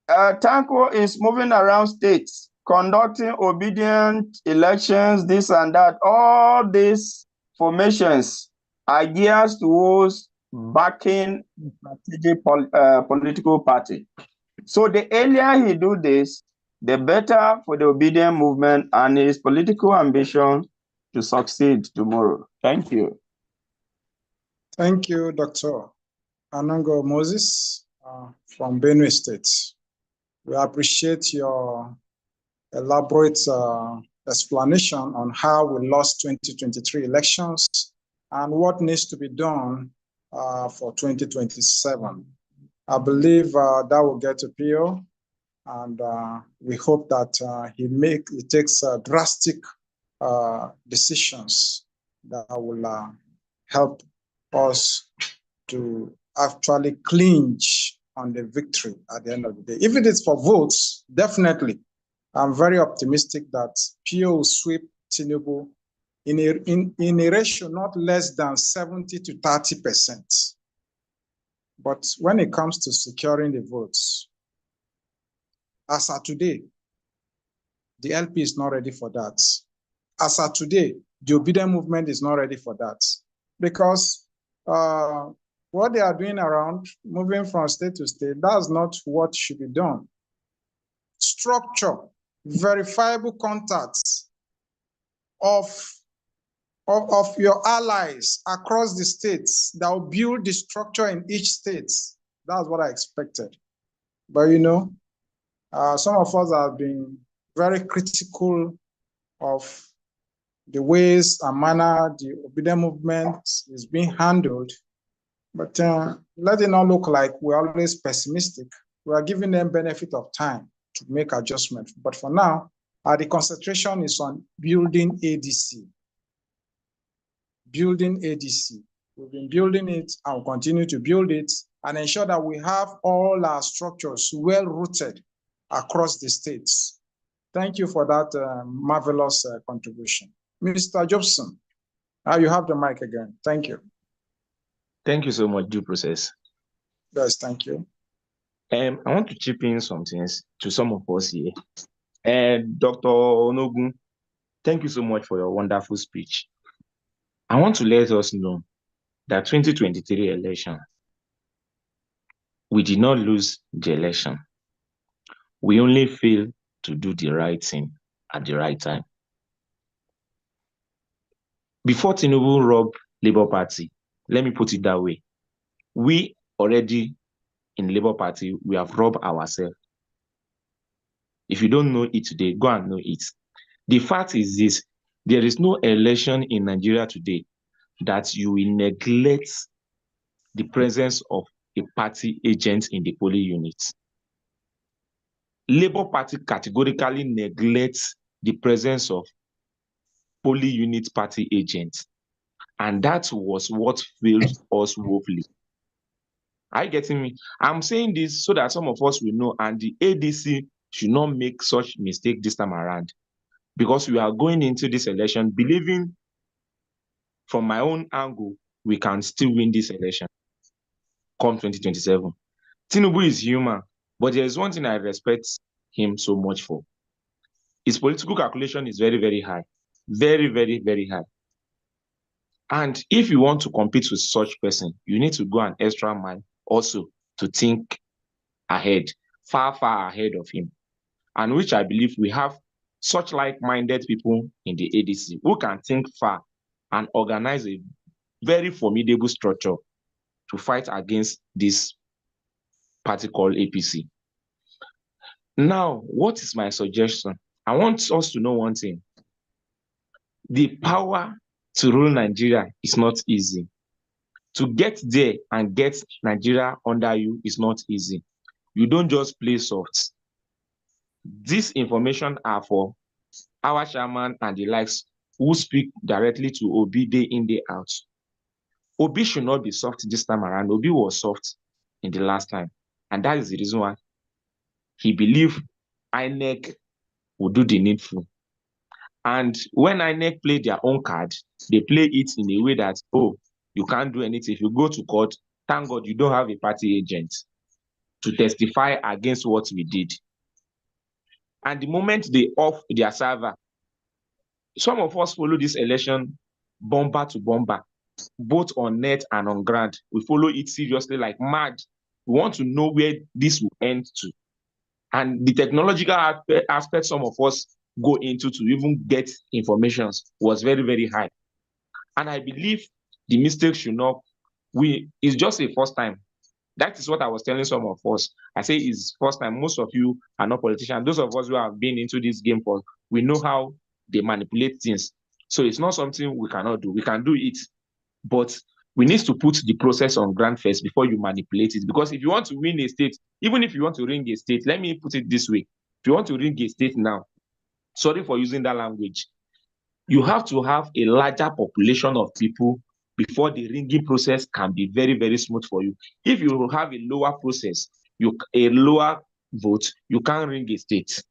Tanko is moving around states, conducting obedient elections, this and that. All these formations are geared towards backing strategic political party. So the earlier he do this, the better for the obedient movement and his political ambition to succeed tomorrow. Thank you. Thank you, Dr. Anango Moses from Benue State. We appreciate your elaborate explanation on how we lost 2023 elections and what needs to be done for 2027. I believe that will get to PO, and we hope that he takes drastic decisions that will help us to actually clinch on the victory at the end of the day. If it is for votes, definitely, I'm very optimistic that PO will sweep Tinubu in a ratio not less than 70 to 30%. But when it comes to securing the votes, as of today, the LP is not ready for that. As of today, the obedient movement is not ready for that, because what they are doing around, moving from state to state, that's not what should be done. Structure, verifiable contacts of your allies across the states that will build the structure in each state. That's what I expected. But you know, some of us have been very critical of the ways and manner the obedient movement is being handled. But let it not look like we're always pessimistic. We are giving them benefit of time to make adjustments. But for now, the concentration is on building ADC. Building ADC. We've been building it and we'll continue to build it and ensure that we have all our structures well rooted across the states. Thank you for that marvelous contribution. Mr. Jobson, now you have the mic again. Thank you. Thank you so much, Due Process. Yes, thank you. I want to chip in some things to some of us here. Dr. Onogun, thank you so much for your wonderful speech. I want to let us know that 2023 election, we did not lose the election. We only failed to do the right thing at the right time. Before Tinubu robbed Labour Party, let me put it that way, we already in Labour Party, we have robbed ourselves. If you don't know it today, go and know it. The fact is this, there is no election in Nigeria today that you will neglect the presence of a party agent in the polling units. Labour Party categorically neglects the presence of polling unit party agents. And that was what failed us woefully. Are you getting me? I'm saying this so that some of us will know, and the ADC should not make such mistake this time around. Because we are going into this election believing, from my own angle, we can still win this election come 2027. Tinubu is human, but there is one thing I respect him so much for. His political calculation is very, very high. Very, very, very high. And if you want to compete with such person, you need to go an extra mile also to think ahead, far, far ahead of him. And which I believe we have such like-minded people in the ADC who can think far and organize a very formidable structure to fight against this party called APC. Now, what is my suggestion? I want us to know one thing. The power to rule Nigeria is not easy. To get there and get Nigeria under you is not easy. You don't just play soft. This information are for our chairman and the likes who speak directly to Obi day in, day out. Obi should not be soft this time around. Obi was soft in the last time. And that is the reason why he believed INEC would do the needful. And when INEC play their own card, they play it in a way that, oh, you can't do anything. If you go to court, thank God you don't have a party agent to testify against what we did. And the moment they off their server, some of us follow this election bomber to bomber, both on net and on ground. We follow it seriously like mad. We want to know where this will end to. And the technological aspect some of us go into to even get information was very, very high. And I believe the mistake should not, it's just a first time. That is what I was telling some of us. I say it's first time. Most of you are not politicians. Those of us who have been into this game for, we know how they manipulate things. So it's not something we cannot do. We can do it, but we need to put the process on ground first before you manipulate it. Because if you want to win a state, even if you want to ring a state, let me put it this way. If you want to ring a state now, sorry for using that language, you have to have a larger population of people before the ringing process can be very, very smooth for you. If you have a lower process, a lower vote, you can't ring a state.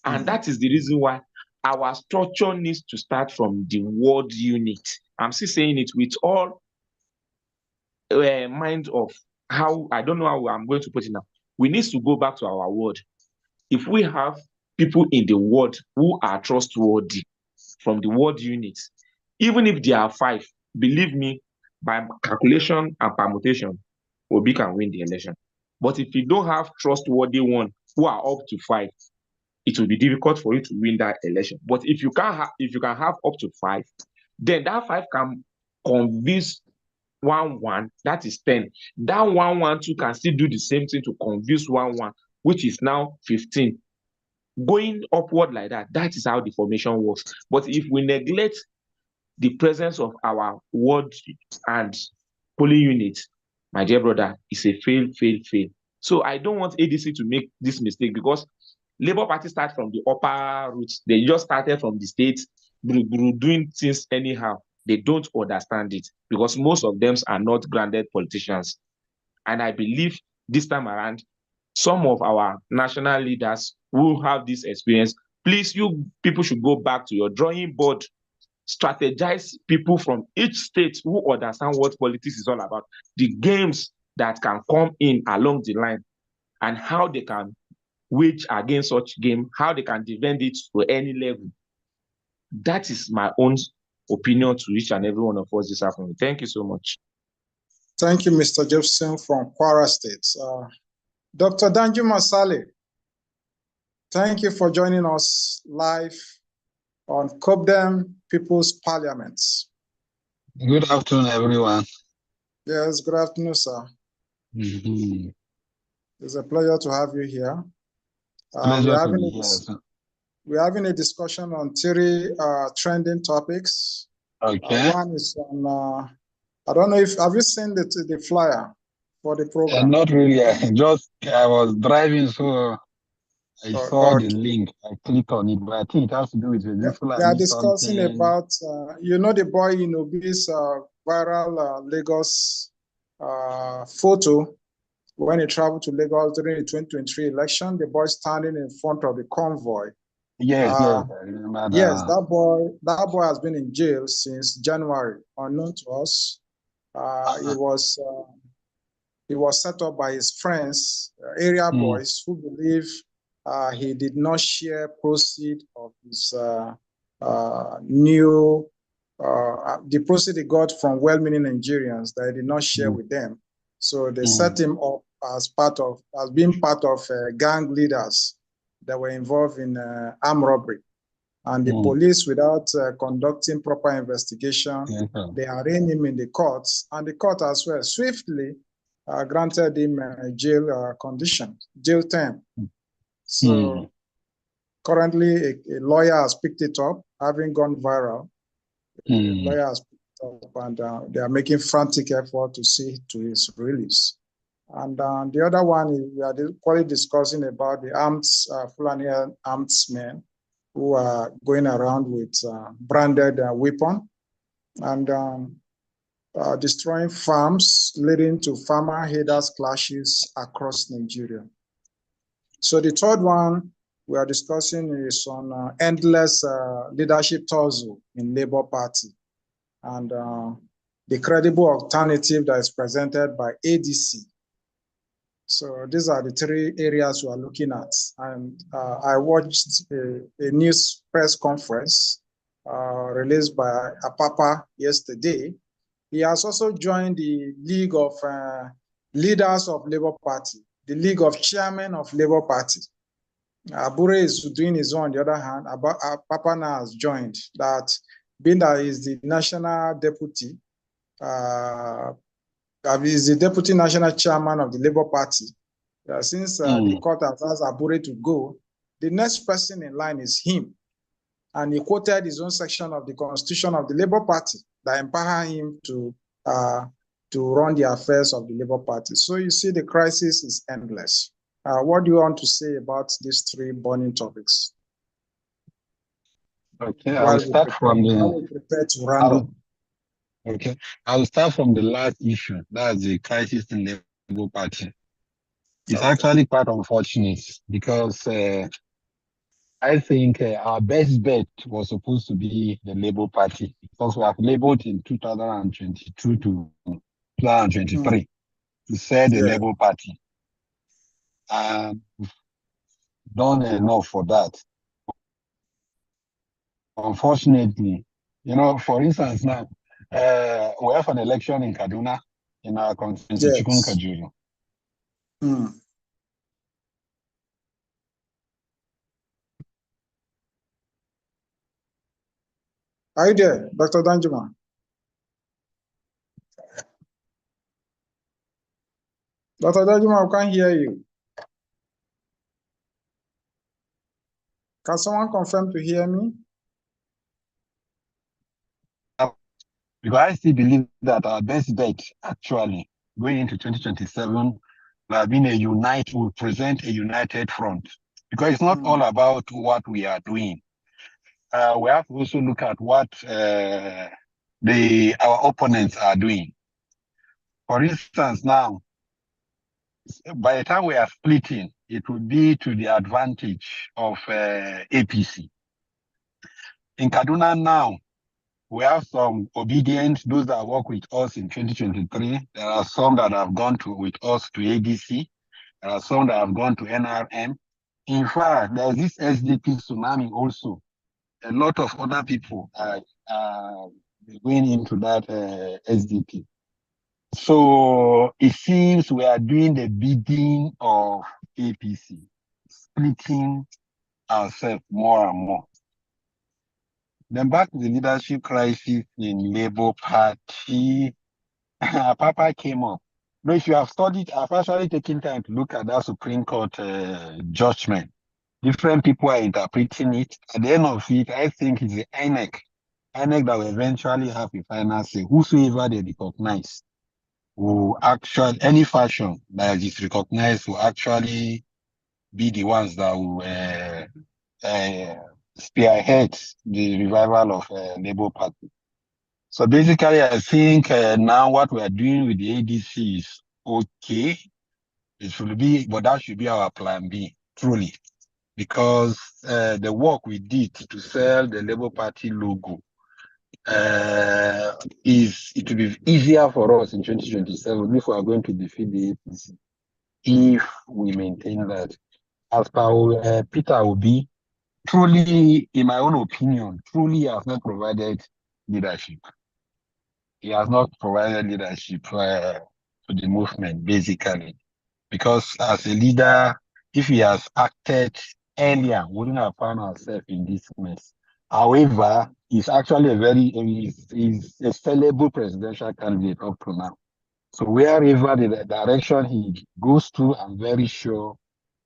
And that is the reason why our structure needs to start from the ward unit. I'm still saying it with all mind of how, I don't know how I'm going to put it now. We need to go back to our ward. If we have people in the ward who are trustworthy from the ward unit, even if there are 5, believe me, by calculation and permutation, Obi can win the election. But if you don't have trustworthy one who are up to 5, it will be difficult for you to win that election. But if you can have up to 5, then that 5 can convince 1-1, that is 10. That 1-1-2 can still do the same thing to convince 1-1, which is now 15. Going upward like that, that is how the formation works. But if we neglect the presence of our ward and polling units, my dear brother, it's a fail. So I don't want ADC to make this mistake, because Labour Party start from the upper roots. They just started from the states, doing things anyhow. They don't understand it, because most of them are not grounded politicians. And I believe this time around, some of our national leaders who have this experience, please, you people should go back to your drawing board, strategize people from each state who understand what politics is all about, the games that can come in along the line, and how they can wage against such game, how they can defend it to any level. That is my own opinion to each and every one of us this afternoon. Thank you so much. Thank you, Mr. Jefferson from Kwara State. Dr. Danjuma Saleh, thank you for joining us live on COPDEM People's Parliament. Good afternoon, everyone. Yes, good afternoon, sir. It's a pleasure to have you here. We're having a discussion on 3 trending topics. Okay. One is on, I don't know if, have you seen the flyer for the program? Not really. I was driving, so I saw the link. I clicked on it, but I think it has to do with the Fulani. They are discussing about, you know, the boy in Obi's viral Lagos photo when he traveled to Lagos during the 2023 election. The boy standing in front of the convoy. Yes, I remember that. Yes, that boy has been in jail since January, unknown to us. He was set up by his friends, area boys, who believe he did not share proceeds of his the proceeds he got from well-meaning Nigerians that he did not share with them. So they set him up as being part of gang leaders that were involved in armed robbery. And the police, without conducting proper investigation, they arraigned him in the courts, and the court as well swiftly granted him jail term. So currently, a lawyer has picked it up, having gone viral. A lawyer has picked it up, and they are making frantic effort to see to his release. And the other one is we are quite discussing about the Fulani armsmen who are going around with branded weapon and destroying farms, leading to farmer-herders clashes across Nigeria. So the third one we are discussing is on endless leadership tussle in Labour Party and the credible alternative that is presented by ADC. So these are the 3 areas we are looking at. And I watched a news press conference released by Apapa yesterday. He has also joined the League of Leaders of Labour Party, the League of Chairmen of Labour Party. Abure is doing his own. On the other hand, Apapa now has joined that, being that he is the national deputy is the deputy national chairman of the Labour Party. Since the court has asked Abure to go, the next person in line is him. And he quoted his own section of the constitution of the Labour Party that empower him to run the affairs of the Labour Party. So you see, the crisis is endless. What do you want to say about these three burning topics? Okay, I'll start from the. Prepare to random. Okay, I'll start from the last issue. That's the crisis in the Labour Party. It's actually quite unfortunate because I think our best bet was supposed to be the Labour Party because we have labored in 2022 to 2023 to set the Labour Party. And done enough for that. Unfortunately, for instance, now we have an election in Kaduna in our constituency, Kajuru. Are you there, Dr. Danjuma? Dr. Danjuma, I can't hear you. Can someone confirm to hear me? Because I still believe that our best bet, actually, going into 2027, will present a united front. Because it's not all about what we are doing. We have to also look at what our opponents are doing. For instance, now, by the time we are splitting, it would be to the advantage of APC. In Kaduna now, we have some obedient, those that work with us in 2023. There are some that have gone with us to ADC. There are some that have gone to NRM. In fact, there's this SDP tsunami also. A lot of other people are going into that SDP. So it seems we are doing the bidding of APC, splitting ourselves more and more. Then back to the leadership crisis in Labour Party, Papa came up. But if you have studied, I've actually taken time to look at that Supreme Court judgment. Different people are interpreting it. At the end of it, I think it's the INEC that will eventually have a final say. Whosoever they recognize will actually, any fashion that is recognized will actually be the ones that will spearhead the revival of Labour Party. So basically, I think now what we are doing with the ADC is okay. It should be, but that should be our plan B, truly. Because the work we did to sell the Labour Party logo it will be easier for us in 2027 if we are going to defeat the APC, if we maintain that. As per Peter Obi, truly, in my own opinion, truly has not provided leadership. He has not provided leadership to the movement, basically. Because as a leader, if he has acted earlier, we wouldn't have found ourselves in this mess. However, he's actually he's a sellable presidential candidate up to now. So wherever the direction he goes to, I'm very sure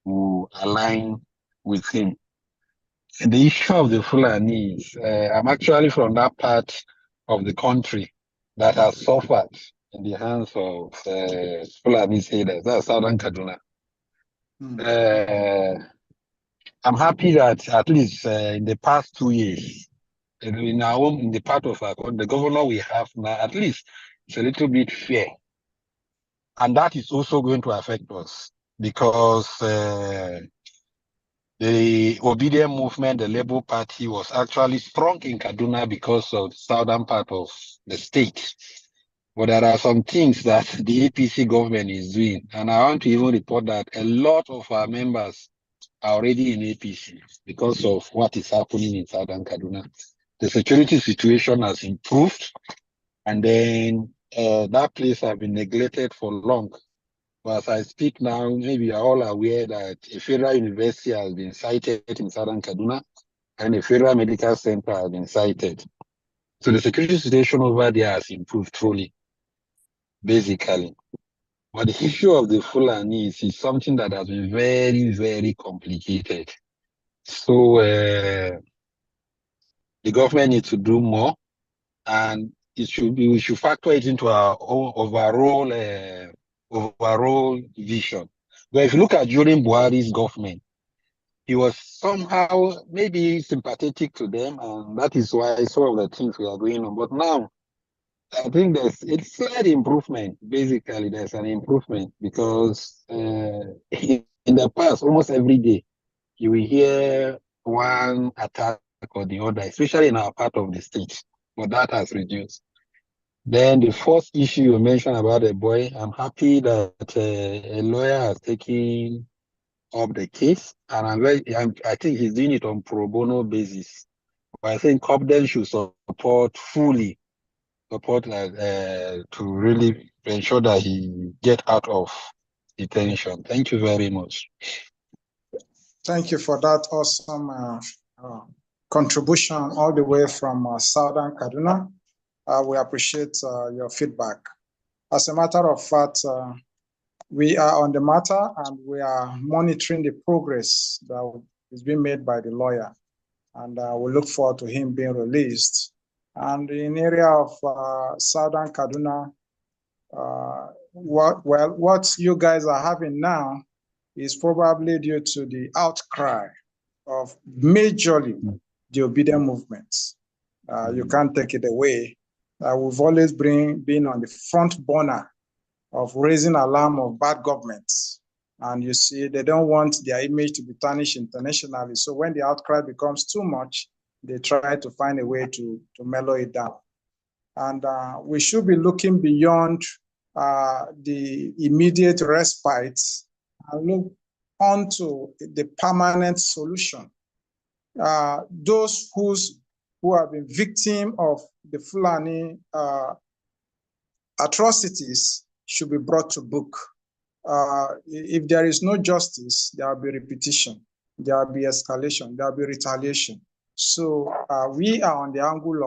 will align with him. And the issue of the Fulani is, I'm actually from that part of the country that has suffered in the hands of Fulani sailors, that's Southern Kaduna. I'm happy that at least in the past 2 years, in the part of the governor we have now, at least it's a little bit fair. And that is also going to affect us because the obedient movement, the Labour Party, was actually strong in Kaduna because of the southern part of the state. But there are some things that the APC government is doing. And I want to even report that a lot of our members are already in APC because of what is happening in southern Kaduna. The security situation has improved. And then that place has been neglected for long. But as I speak now, maybe you're all aware that a federal university has been sited in southern Kaduna and a federal medical center has been sited. So the security situation over there has improved truly. basically. But the issue of the Fulani is something that has been very, very complicated. So the government needs to do more, and we should factor it into our own overall vision. But if you look at during Buhari's government, he was somehow maybe sympathetic to them, and that is why some of the things we are going on. But now, I think it's slight improvement. Basically, there's an improvement because in the past, almost every day, you will hear one attack or the other, especially in our part of the state. But that has reduced. Then the first issue you mentioned about the boy, I'm happy that a lawyer has taken up the case, and I think he's doing it on pro bono basis. But I think COPDEM should fully support to really ensure that he get out of detention. Thank you very much. Thank you for that awesome contribution all the way from Southern Kaduna. We appreciate your feedback. As a matter of fact, we are on the matter and we are monitoring the progress that is being made by the lawyer. And we look forward to him being released. And in the area of Southern Kaduna, what you guys are having now is probably due to the outcry of majorly the obedient movements. You can't take it away. We've always been on the front burner of raising alarm of bad governments. And you see, they don't want their image to be tarnished internationally. So when the outcry becomes too much, they try to find a way to mellow it down. And we should be looking beyond the immediate respite and look onto the permanent solution. Those who have been victim of the Fulani atrocities should be brought to book. If there is no justice, there will be repetition, there will be escalation, there will be retaliation. So we are on the angle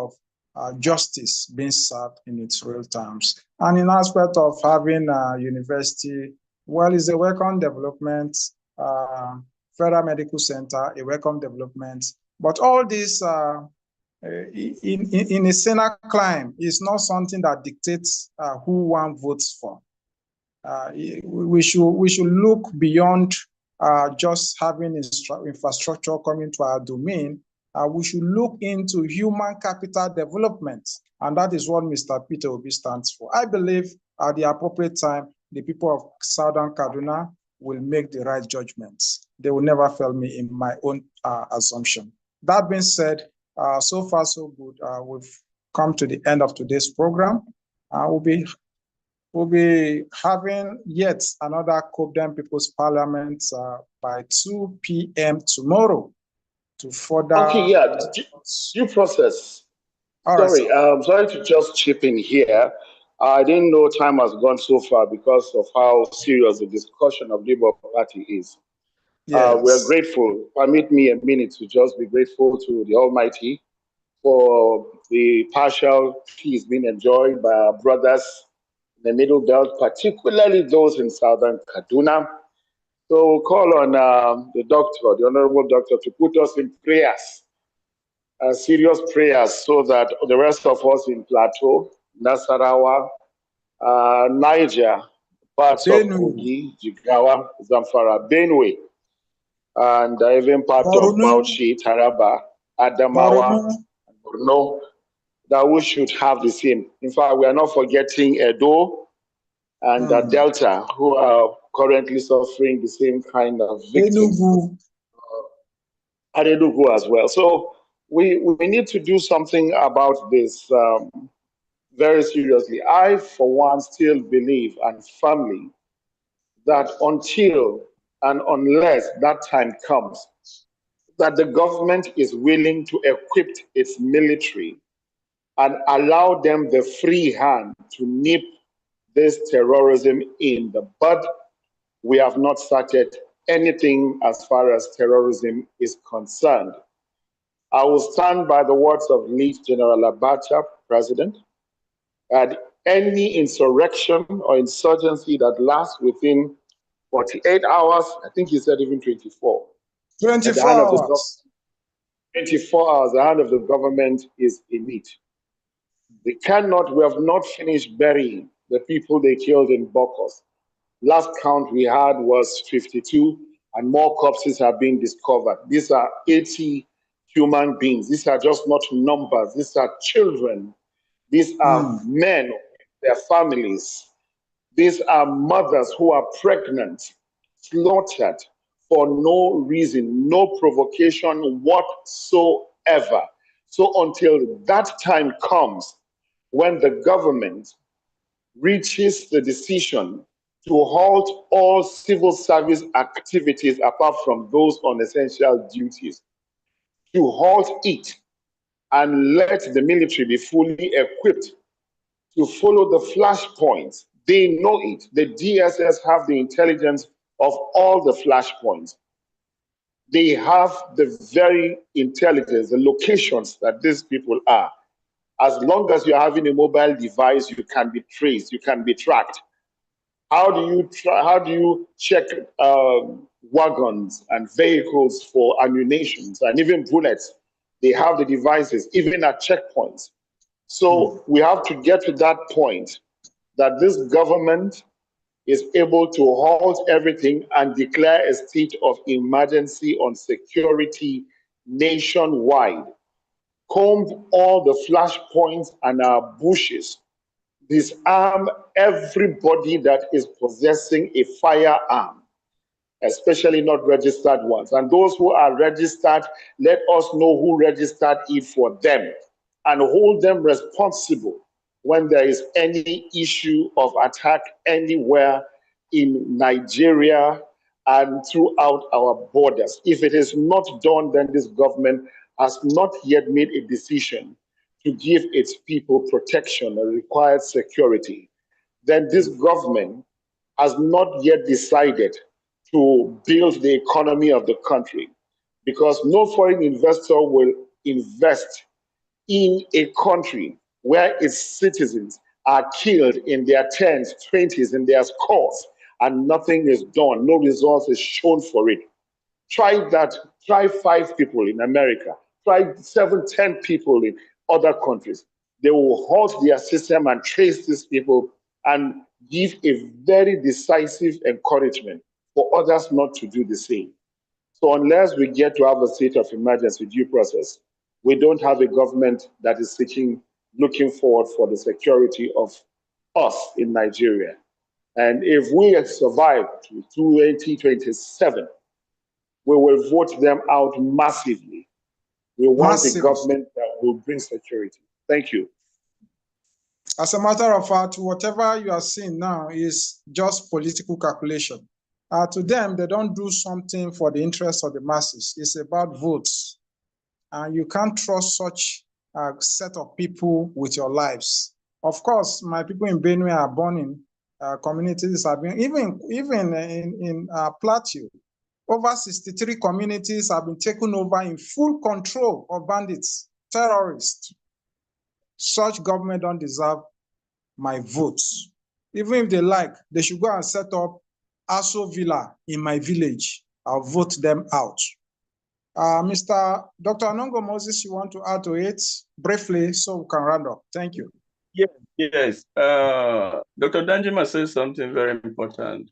of justice being served in its real terms. And in aspect of having a university, well, it's a welcome development, Federal Medical Center, a welcome development. But all this in a Senate climb is not something that dictates who one votes for. We should look beyond just having infrastructure coming to our domain. We should look into human capital development, and that is what Mr. Peter Obi stands for. I believe at the appropriate time, the people of Southern Kaduna will make the right judgments. They will never fail me in my own assumption. That being said, so far so good. We've come to the end of today's program. We'll be having yet another COPDEM People's Parliament by 2 p.m. tomorrow to further... Okay, yeah, due process. Sorry, I'm sorry to just chip in here. I didn't know time has gone so far because of how serious the discussion of Labour Party is. Yes. We're grateful. Permit me a minute to just be grateful to the Almighty for the partial peace being enjoyed by our brothers in the Middle Belt, particularly those in Southern Kaduna. So we'll call on the doctor, the Honorable Doctor, to put us in prayers, serious prayers, so that the rest of us in Plateau, Nasarawa, Niger, parts of Kogi, Jigawa, Zamfara, Benue, and even part of Bauchi, Taraba, Adamawa, and Borno, that we should have the same. In fact, we are not forgetting Edo and Delta, who are currently suffering the same kind of victims. Enugu as well. So we need to do something about this very seriously. I, for one, still believe and firmly that until and unless that time comes, that the government is willing to equip its military and allow them the free hand to nip this terrorism in the bud, we have not started anything as far as terrorism is concerned. I will stand by the words of Lead General Abacha, President, that any insurrection or insurgency that lasts within 48 hours, I think he said even 24. 24 hours. 24 hours, the hand of the government is in it. We have not finished burying the people they killed in Bokos. Last count we had was 52, and more corpses have been discovered. These are 80 human beings. These are just not numbers. These are children. These are men, their families. These are mothers who are pregnant, slaughtered for no reason, no provocation whatsoever. So until that time comes, when the government reaches the decision to halt all civil service activities apart from those on essential duties, to halt it and let the military be fully equipped to follow the flashpoints. They know it. The DSS have the intelligence of all the flashpoints. They have the very intelligence, the locations that these people are. As long as you're having a mobile device, you can be traced, you can be tracked. How do you check wagons and vehicles for ammunition and even bullets? They have the devices, even at checkpoints. So we have to get to that point that this government is able to halt everything and declare a state of emergency on security nationwide. Comb all the flashpoints and our bushes. Disarm everybody that is possessing a firearm, especially not registered ones. And those who are registered, let us know who registered it for them and hold them responsible when there is any issue of attack anywhere in Nigeria and throughout our borders. If it is not done, then this government has not yet made a decision to give its people protection and required security. Then this government has not yet decided to build the economy of the country, because no foreign investor will invest in a country where its citizens are killed in their 10s, 20s, in their scores, and nothing is done, no results is shown for it. Try that, try 5 people in America, try 7, 10 people in other countries. They will halt their system and trace these people and give a very decisive encouragement for others not to do the same. So unless we get to have a state of emergency due process, we don't have a government that is looking forward for the security of us in Nigeria. And if we survive to 2027, we will vote them out massively. We want a government that will bring security. Thank you. As a matter of fact, whatever you are seeing now is just political calculation. To them, they don't do something for the interest of the masses. It's about votes. And you can't trust such a set of people with your lives. Of course, my people in Benue are born in communities, have been, even in Plateau, over 63 communities have been taken over in full control of bandits, terrorists. Such government don't deserve my votes. Even if they like, they should go and set up Aso Villa in my village. I'll vote them out. Mr. Dr. Anongo Moses, you want to add to it briefly so we can round up? Thank you. Yes. Dr. Danjuma says something very important.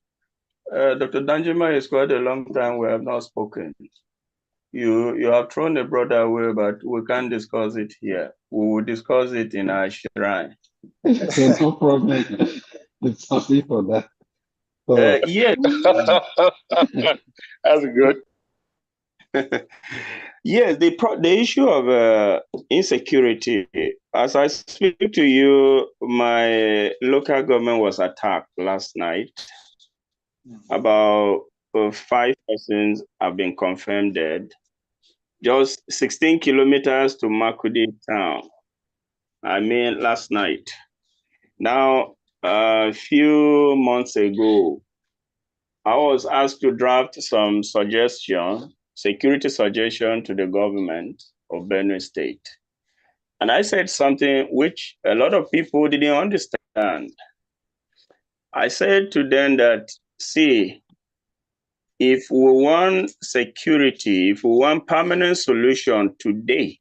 Dr. Danjuma, is quite a long time we have not spoken. You have thrown a brother away, but we can't discuss it here. We will discuss it in our shrine. No problem. It's sorry for that. Yes. That's good. Yes, the issue of insecurity. As I speak to you, my local government was attacked last night. About 5 persons have been confirmed dead. Just 16 kilometers to Makudi town. I mean, last night. Now, a few months ago, I was asked to draft some security suggestion to the government of Benue State. And I said something which a lot of people didn't understand. understand. I said to them that, see, if we want security, if we want permanent solution today,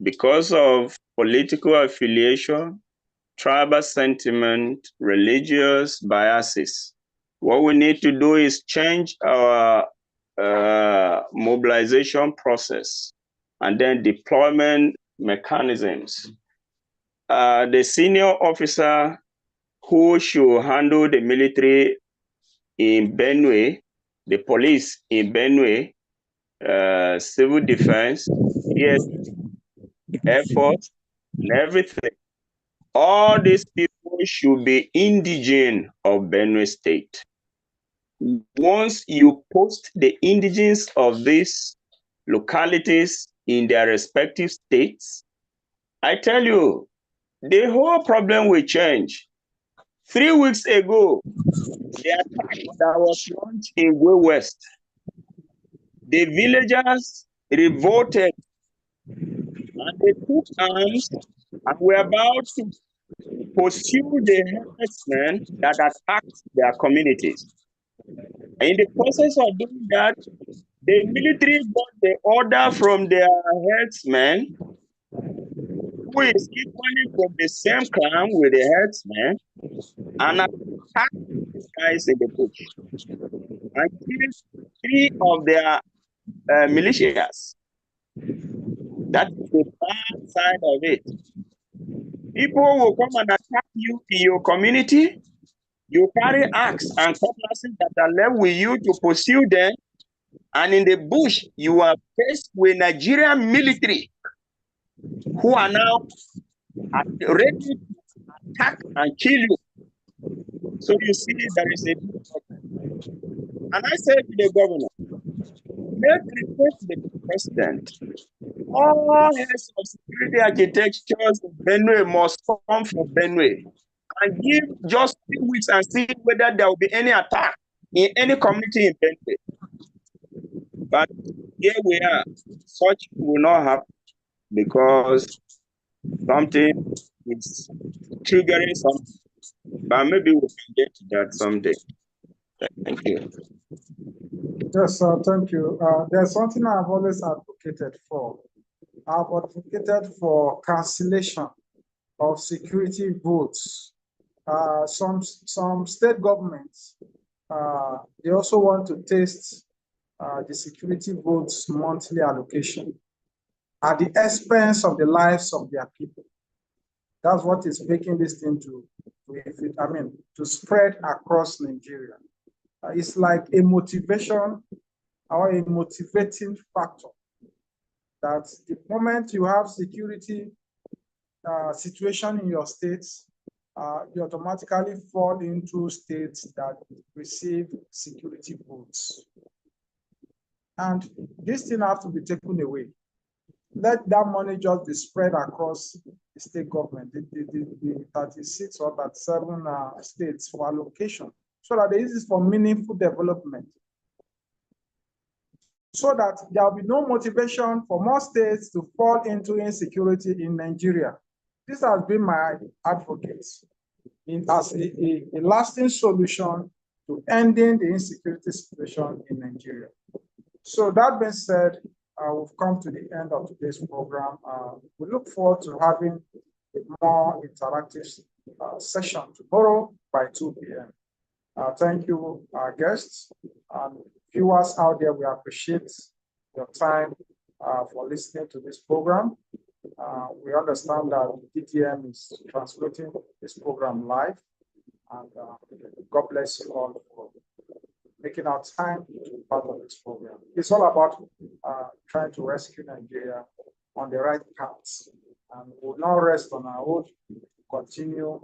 because of political affiliation, tribal sentiment, religious biases, what we need to do is change our mobilization process and then deployment mechanisms. The senior officer who should handle the military in Benue, the police in Benue, civil defense, Air Force, and everything. All these people should be indigene of Benue State. Once you post the indigenes of these localities in their respective states, I tell you, the whole problem will change. 3 weeks ago, the attack that was launched in Gwe West, the villagers revolted and they took arms and were about to pursue the herdsmen that attacked their communities. And in the process of doing that, the military got the order from their herdsmen, who is equally from the same clan with the herdsmen, and attacked these guys in the bush and killed 3 of their militias. That is the bad side of it. People will come and attack you in your community. You carry axe and cutlasses that are left with you to pursue them. And in the bush, you are faced with Nigerian military who are now ready to attack and kill you. So you see, there is a big problem. And I said to the governor, make request to the president. All heads of security architectures in Benue must come from Benue and give just 3 weeks and see whether there will be any attack in any community in Benue. But here we are. Such will not happen because something is triggering something. But maybe we can get to that someday. Thank you. Yes, thank you. There's something I've always advocated for. I've advocated for cancellation of security votes. Some state governments, they also want to test the security votes monthly allocation at the expense of the lives of their people. That's what is making this thing to spread across Nigeria. It's like a motivation or a motivating factor that the moment you have security situation in your states, you automatically fall into states that receive security votes. And this thing has to be taken away. Let that money just be spread across the state government, the 36 or 37 states for allocation, so that there is for meaningful development. So that there will be no motivation for more states to fall into insecurity in Nigeria. This has been my advocate as a lasting solution to ending the insecurity situation in Nigeria. So that being said, we've come to the end of today's program. We look forward to having a more interactive session tomorrow by 2 p.m. Thank you, our guests and viewers out there. We appreciate your time for listening to this program. We understand that DTM is transmitting this program live, and God bless you all for making our time to be part of this program. It's all about trying to rescue Nigeria on the right path, and we'll not rest on our own, continue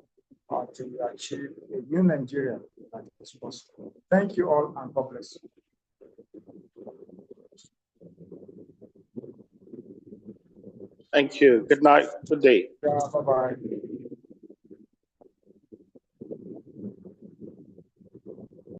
until we achieve a new Nigeria that is possible. Thank you all, and God bless you. Thank you. Good night. Good day. Yeah, bye-bye.